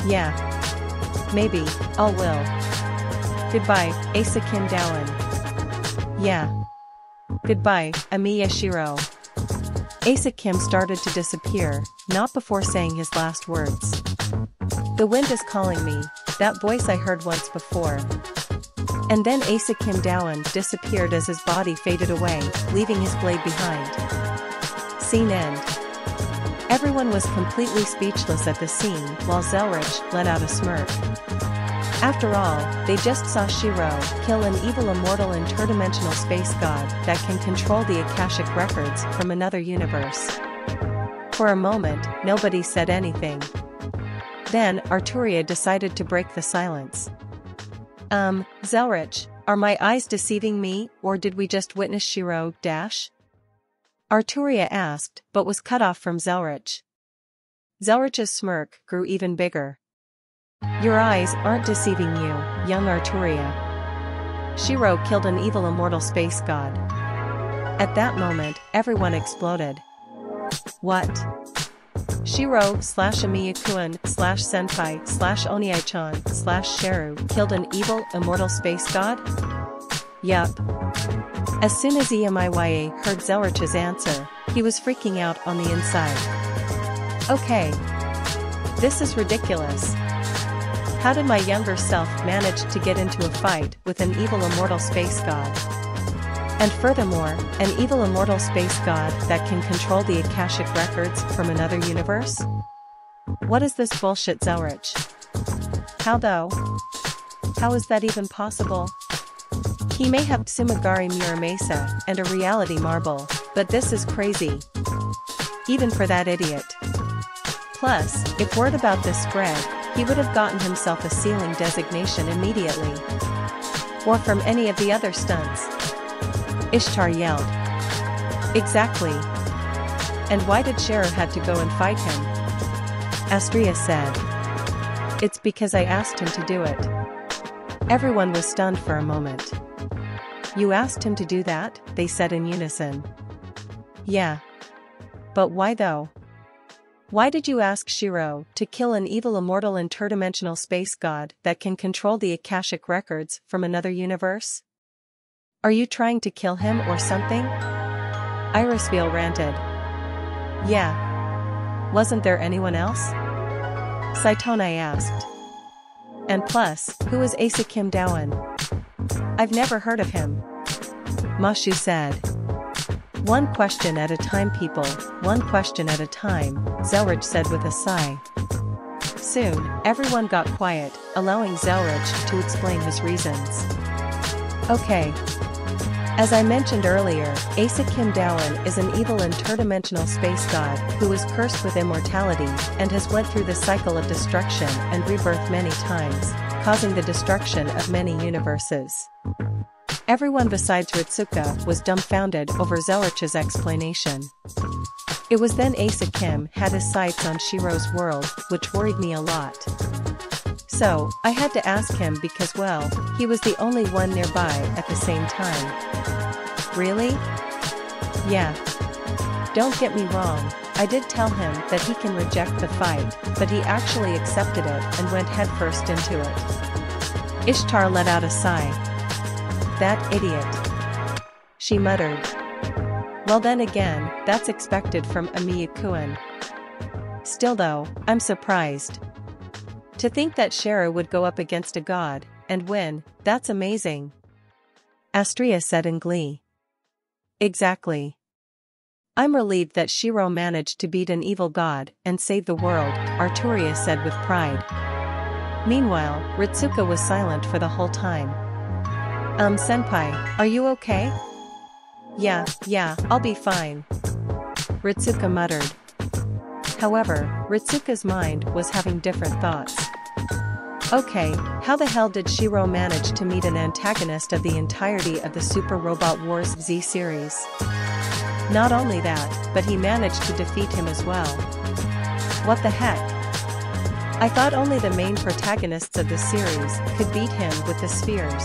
Yeah. Maybe, I'll will. Goodbye, Asa Kim Dowan. Yeah. Goodbye, Emiya Shirou. Asa Kim started to disappear, not before saying his last words. The wind is calling me, that voice I heard once before. And then Asa Kim Dowan disappeared as his body faded away, leaving his blade behind. Scene end. Everyone was completely speechless at the scene while Zelrich let out a smirk. After all, they just saw Shirou kill an evil immortal interdimensional space god that can control the Akashic records from another universe. For a moment, nobody said anything. Then, Arturia decided to break the silence. Zelrich, are my eyes deceiving me, or did we just witness Shirou dash? Arturia asked, but was cut off from Zelrich. Zelrich's smirk grew even bigger. Your eyes aren't deceiving you, young Arturia. Shirou killed an evil immortal space god. At that moment, everyone exploded. What? Shirou/Senpai/Oniai-chan/Shirou killed an evil immortal space god? Yup. As soon as Emiya heard Zelrich's answer, he was freaking out on the inside. Okay. This is ridiculous. How did my younger self manage to get into a fight with an evil immortal space god? And furthermore, an evil immortal space god that can control the Akashic records from another universe? What is this bullshit, Zelrich? How though? How is that even possible? He may have Tsumagari Muramasa and a reality marble, but this is crazy. Even for that idiot. Plus, if word about this spread, he would have gotten himself a ceiling designation immediately. Or from any of the other stunts. Ishtar yelled. Exactly. And why did Shirou had to go and fight him? Astria said. It's because I asked him to do it. Everyone was stunned for a moment. You asked him to do that, they said in unison. Yeah. But why though? Why did you ask Shirou to kill an evil immortal interdimensional space god that can control the Akashic records from another universe? Are you trying to kill him or something? Irisveil ranted. Yeah. Wasn't there anyone else? Saitonai asked. And plus, who is Asa Kim Dowan? I've never heard of him. Mashu said. One question at a time, people, one question at a time, Zelrich said with a sigh. Soon, everyone got quiet, allowing Zelrich to explain his reasons. Okay. As I mentioned earlier, Asa Kim Dowan is an evil interdimensional space god who is cursed with immortality and has went through the cycle of destruction and rebirth many times, causing the destruction of many universes. Everyone besides Ritsuka was dumbfounded over Zelrich's explanation. It was then Asa Kim had his sights on Shirou's world, which worried me a lot. So, I had to ask him because, well, he was the only one nearby at the same time. Really? Yeah. Don't get me wrong, I did tell him that he can reject the fight, but he actually accepted it and went headfirst into it. Ishtar let out a sigh. That idiot. She muttered. Well then again, that's expected from Emiya-kun. Still though, I'm surprised. To think that Shirou would go up against a god, and win, that's amazing. Astria said in glee. Exactly. I'm relieved that Shirou managed to beat an evil god and save the world, Arturia said with pride. Meanwhile, Ritsuka was silent for the whole time. Senpai, are you okay? Yeah, I'll be fine, Ritsuka muttered. However, Ritsuka's mind was having different thoughts. Okay, how the hell did Shirou manage to meet an antagonist of the entirety of the Super Robot Wars Z series? Not only that, but he managed to defeat him as well. What the heck? I thought only the main protagonists of the series could beat him with the spheres.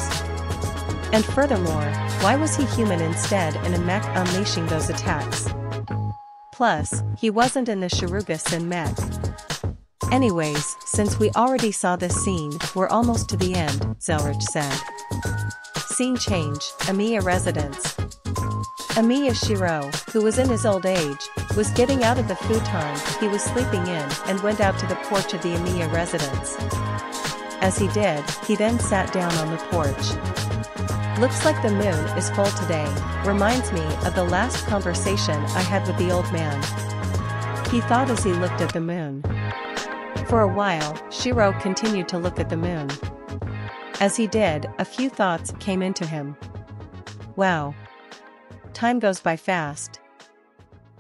And furthermore, why was he human instead and a mech unleashing those attacks? Plus, he wasn't in the Shiruga-sen mech. Anyways, since we already saw this scene, we're almost to the end, Zelrich said. Scene change, Emiya residence. Emiya Shirou, who was in his old age, was getting out of the futon he was sleeping in and went out to the porch of the Emiya residence. As he did, he then sat down on the porch. Looks like the moon is full today, reminds me of the last conversation I had with the old man. He thought as he looked at the moon. For a while, Shirou continued to look at the moon. As he did, a few thoughts came into him. Wow. Time goes by fast.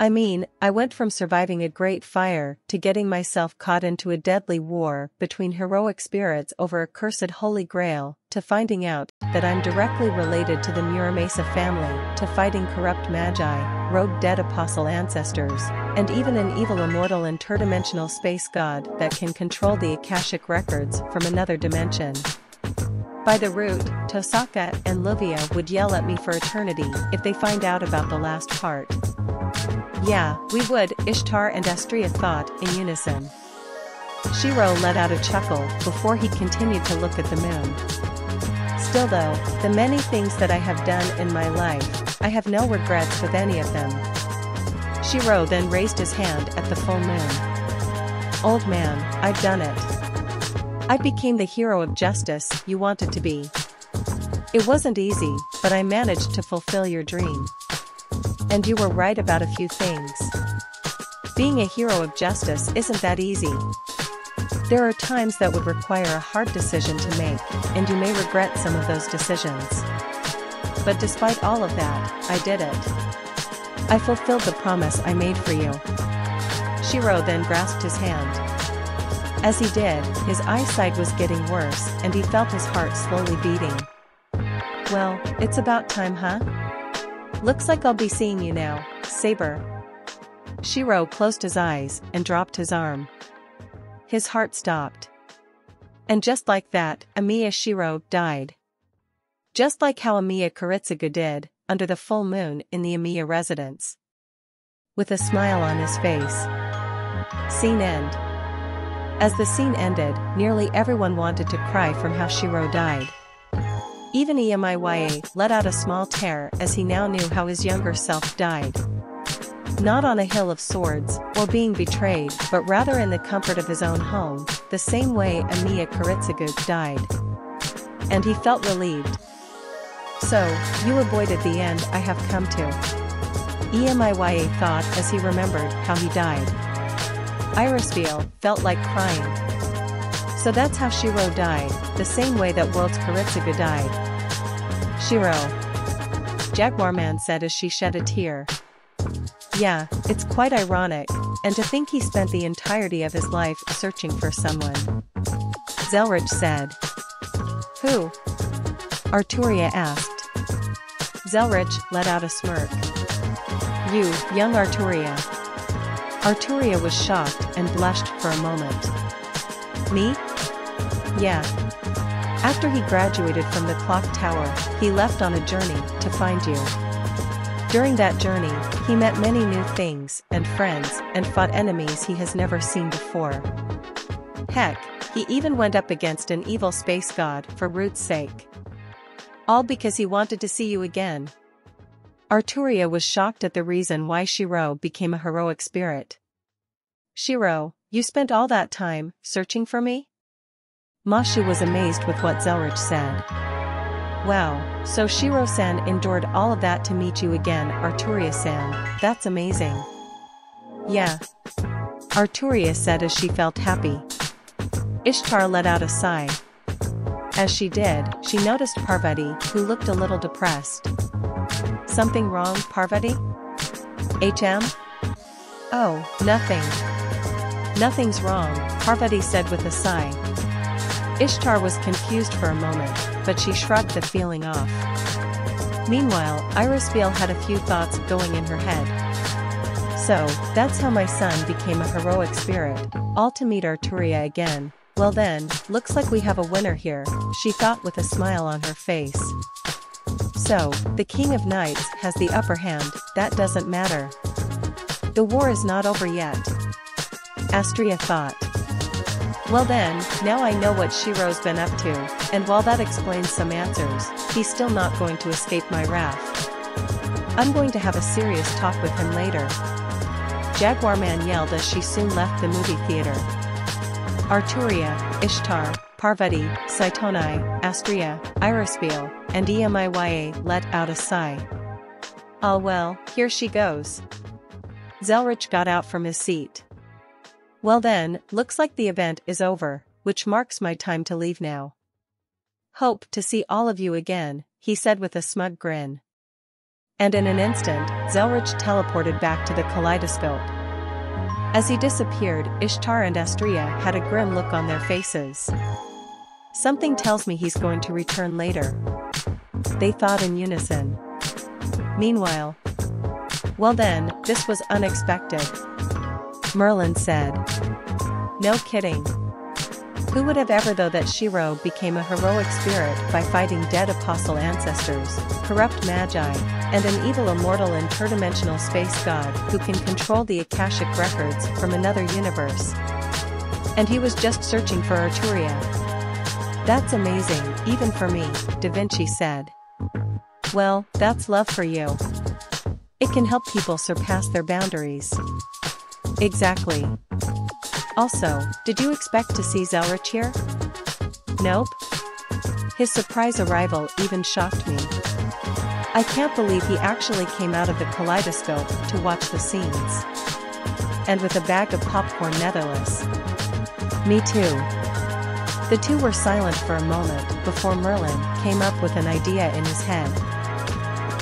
I mean, I went from surviving a great fire to getting myself caught into a deadly war between heroic spirits over a cursed holy grail, to finding out that I'm directly related to the Muramasa family, to fighting corrupt magi, rogue dead apostle ancestors, and even an evil immortal interdimensional space god that can control the Akashic records from another dimension. By the root, Tosaka and Luvia would yell at me for eternity if they find out about the last part. Yeah, we would, Ishtar and Astria thought in unison. Shirou let out a chuckle before he continued to look at the moon. Still though, the many things that I have done in my life, I have no regrets with any of them. Shirou then raised his hand at the full moon. Old man, I've done it. I became the hero of justice you wanted to be. It wasn't easy, but I managed to fulfill your dream. And you were right about a few things. Being a hero of justice isn't that easy. There are times that would require a hard decision to make, and you may regret some of those decisions. But despite all of that, I did it. I fulfilled the promise I made for you. Shirou then grasped his hand. As he did, his eyesight was getting worse and he felt his heart slowly beating. Well, it's about time, huh? Looks like I'll be seeing you now, Saber. Shirou closed his eyes and dropped his arm. His heart stopped. And just like that, Emiya Shirou died. Just like how Emiya Kuritsugu did, under the full moon in the Emiya residence. With a smile on his face. Scene end. As the scene ended, nearly everyone wanted to cry from how Shirou died. Even Emiya let out a small tear as he now knew how his younger self died. Not on a hill of swords, or being betrayed, but rather in the comfort of his own home, the same way Emiya Kuritsugu died. And he felt relieved. So, you avoided the end I have come to. Emiya thought as he remembered how he died. Irisville felt like crying. So that's how Shirou died, the same way that World's Kuritsugu died. Shirou. Jaguarman said as she shed a tear. Yeah, it's quite ironic, and to think he spent the entirety of his life searching for someone. Zelrich said. Who? Arturia asked. Zelrich let out a smirk. You, young Arturia. Arturia was shocked and blushed for a moment. Me? Yeah. After he graduated from the clock tower, he left on a journey to find you. During that journey, he met many new things and friends and fought enemies he has never seen before. Heck, he even went up against an evil space god for Root's sake. All because he wanted to see you again. Arturia was shocked at the reason why Shirou became a heroic spirit. Shirou, you spent all that time searching for me? Mashu was amazed with what Zelrich said. Wow, so Shiro-san endured all of that to meet you again, Arturia-san, that's amazing. Yeah. Arturia said as she felt happy. Ishtar let out a sigh. As she did, she noticed Parvati, who looked a little depressed. Something wrong, Parvati? HM? Oh, nothing. Nothing's wrong, Parvati said with a sigh. Ishtar was confused for a moment, but she shrugged the feeling off. Meanwhile, Irisville had a few thoughts going in her head. So, that's how my son became a heroic spirit, all to meet Arturia again. Well then, looks like we have a winner here, she thought with a smile on her face. So, the King of Knights has the upper hand, that doesn't matter. The war is not over yet. Astria thought. Well then, now I know what Shiro's been up to, and while that explains some answers, he's still not going to escape my wrath. I'm going to have a serious talk with him later. Jaguar Man yelled as she soon left the movie theater. Arturia, Ishtar, Parvati, Saitonai, Astria, Irisville, and Emiya let out a sigh. Oh well, here she goes. Zelrich got out from his seat. Well then, looks like the event is over, which marks my time to leave now. Hope to see all of you again, he said with a smug grin. And in an instant, Zelrich teleported back to the kaleidoscope. As he disappeared, Ishtar and Astria had a grim look on their faces. Something tells me he's going to return later, they thought in unison. Meanwhile, well then, this was unexpected, Merlin said. No kidding. Who would have ever thought that Shiro became a heroic spirit by fighting dead apostle ancestors, corrupt magi, and an evil immortal interdimensional space god who can control the Akashic records from another universe. And he was just searching for Arturia. That's amazing, even for me, Da Vinci said. Well, that's love for you. It can help people surpass their boundaries. Exactly. Also, did you expect to see Zelrich here? Nope. His surprise arrival even shocked me. I can't believe he actually came out of the kaleidoscope to watch the scenes. And with a bag of popcorn netherless. Me too. The two were silent for a moment before Merlin came up with an idea in his head.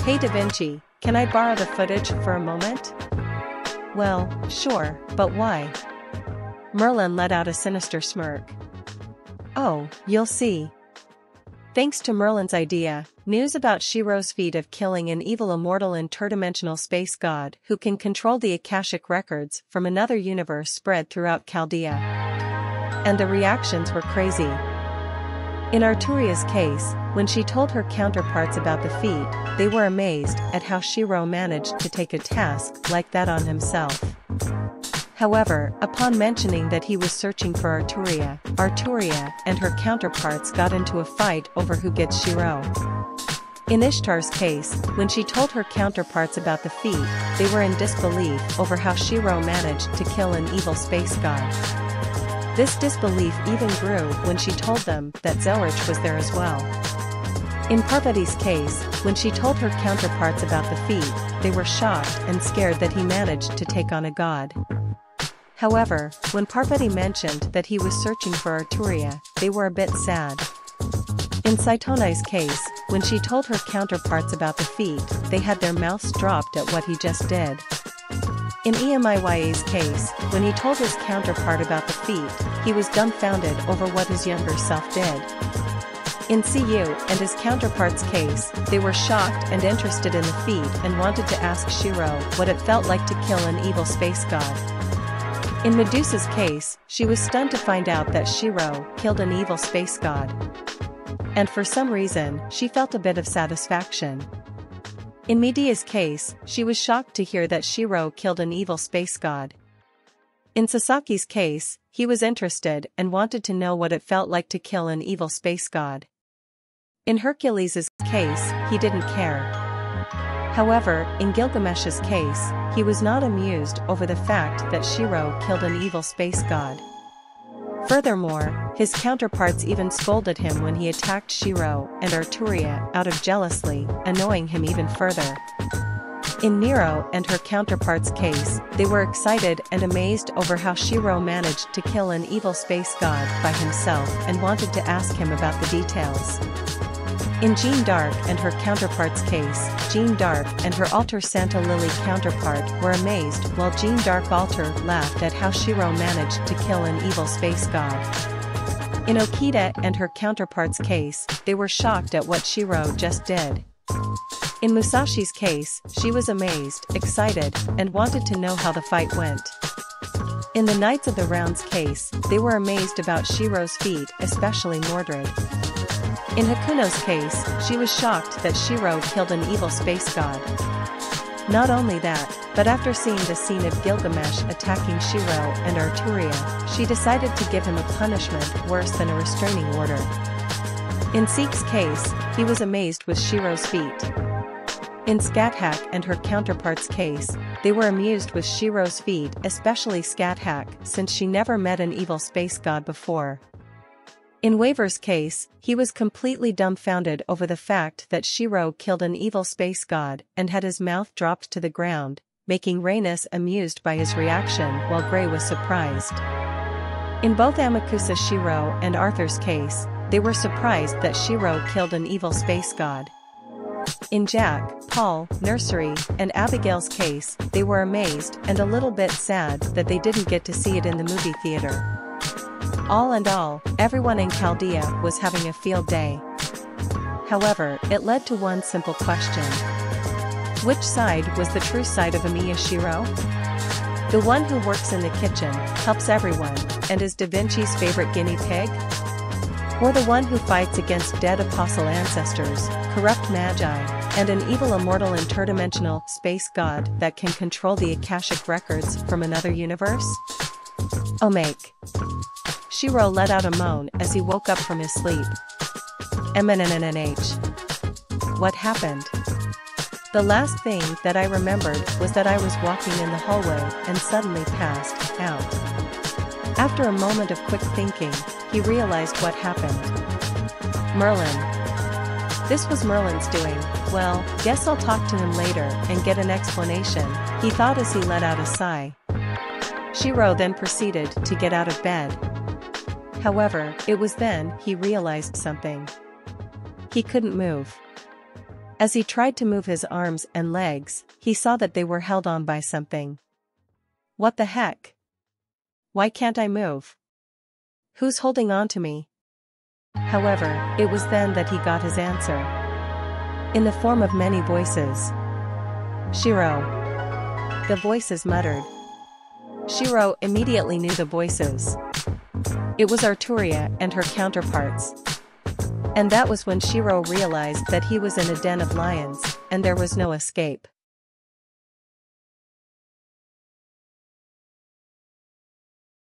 Hey Da Vinci, can I borrow the footage for a moment? Well, sure, but why? Merlin let out a sinister smirk. Oh, you'll see. Thanks to Merlin's idea, news about Shiro's feat of killing an evil immortal interdimensional space god who can control the Akashic records from another universe spread throughout Chaldea. And the reactions were crazy. In Arturia's case, when she told her counterparts about the feat, they were amazed at how Shiro managed to take a task like that on himself. However, upon mentioning that he was searching for Arturia, Arturia and her counterparts got into a fight over who gets Shiro. In Ishtar's case, when she told her counterparts about the feat, they were in disbelief over how Shiro managed to kill an evil space god. This disbelief even grew when she told them that Zelrich was there as well. In Parvati's case, when she told her counterparts about the feat, they were shocked and scared that he managed to take on a god. However, when Parvati mentioned that he was searching for Arturia, they were a bit sad. In Saitonai's case, when she told her counterparts about the feat, they had their mouths dropped at what he just did. In Emiya's case, when he told his counterpart about the feat, he was dumbfounded over what his younger self did. In Cu and his counterpart's case, they were shocked and interested in the feat and wanted to ask Shiro what it felt like to kill an evil space god. In Medusa's case, she was stunned to find out that Shiro killed an evil space god. And for some reason, she felt a bit of satisfaction. In Medea's case, she was shocked to hear that Shiro killed an evil space god. In Sasaki's case, he was interested and wanted to know what it felt like to kill an evil space god. In Hercules' case, he didn't care. However, in Gilgamesh's case, he was not amused over the fact that Shiro killed an evil space god. Furthermore, his counterparts even scolded him when he attacked Shirou and Arturia out of jealousy, annoying him even further. In Nero and her counterparts' case, they were excited and amazed over how Shirou managed to kill an evil space god by himself and wanted to ask him about the details. In Jeanne d'Arc and her counterpart's case, Jeanne d'Arc and her Alter Santa Lily counterpart were amazed while Jeanne d'Arc Alter laughed at how Shirou managed to kill an evil space god. In Okita and her counterpart's case, they were shocked at what Shirou just did. In Musashi's case, she was amazed, excited, and wanted to know how the fight went. In the Knights of the Round's case, they were amazed about Shirou's feat, especially Mordred. In Hakuno's case, she was shocked that Shirou killed an evil space god. Not only that, but after seeing the scene of Gilgamesh attacking Shirou and Arturia, she decided to give him a punishment worse than a restraining order. In Seek's case, he was amazed with Shirou's feat. In Scathach and her counterpart's case, they were amused with Shirou's feat, especially Scathach, since she never met an evil space god before. In Waver's case, he was completely dumbfounded over the fact that Shirou killed an evil space god and had his mouth dropped to the ground, making Rhaenys amused by his reaction while Grey was surprised. In both Amakusa Shirou and Arthur's case, they were surprised that Shirou killed an evil space god. In Jack, Paul, Nursery, and Abigail's case, they were amazed and a little bit sad that they didn't get to see it in the movie theater. All in all, everyone in Chaldea was having a field day. However, it led to one simple question. Which side was the true side of Emiya Shirou? The one who works in the kitchen, helps everyone, and is Da Vinci's favorite guinea pig? Or the one who fights against dead apostle ancestors, corrupt magi, and an evil immortal interdimensional space god that can control the Akashic records from another universe? Omake. Shirou let out a moan as he woke up from his sleep. MNNNH. What happened? The last thing that I remembered was that I was walking in the hallway and suddenly passed out. After a moment of quick thinking, he realized what happened. Merlin. This was Merlin's doing. Well, guess I'll talk to him later and get an explanation, he thought as he let out a sigh. Shirou then proceeded to get out of bed. However, it was then he realized something. He couldn't move. As he tried to move his arms and legs, he saw that they were held on by something. What the heck? Why can't I move? Who's holding on to me? However, it was then that he got his answer. In the form of many voices. Shirou. The voices muttered. Shirou immediately knew the voices. It was Arturia and her counterparts. And that was when Shirou realized that he was in a den of lions, and there was no escape.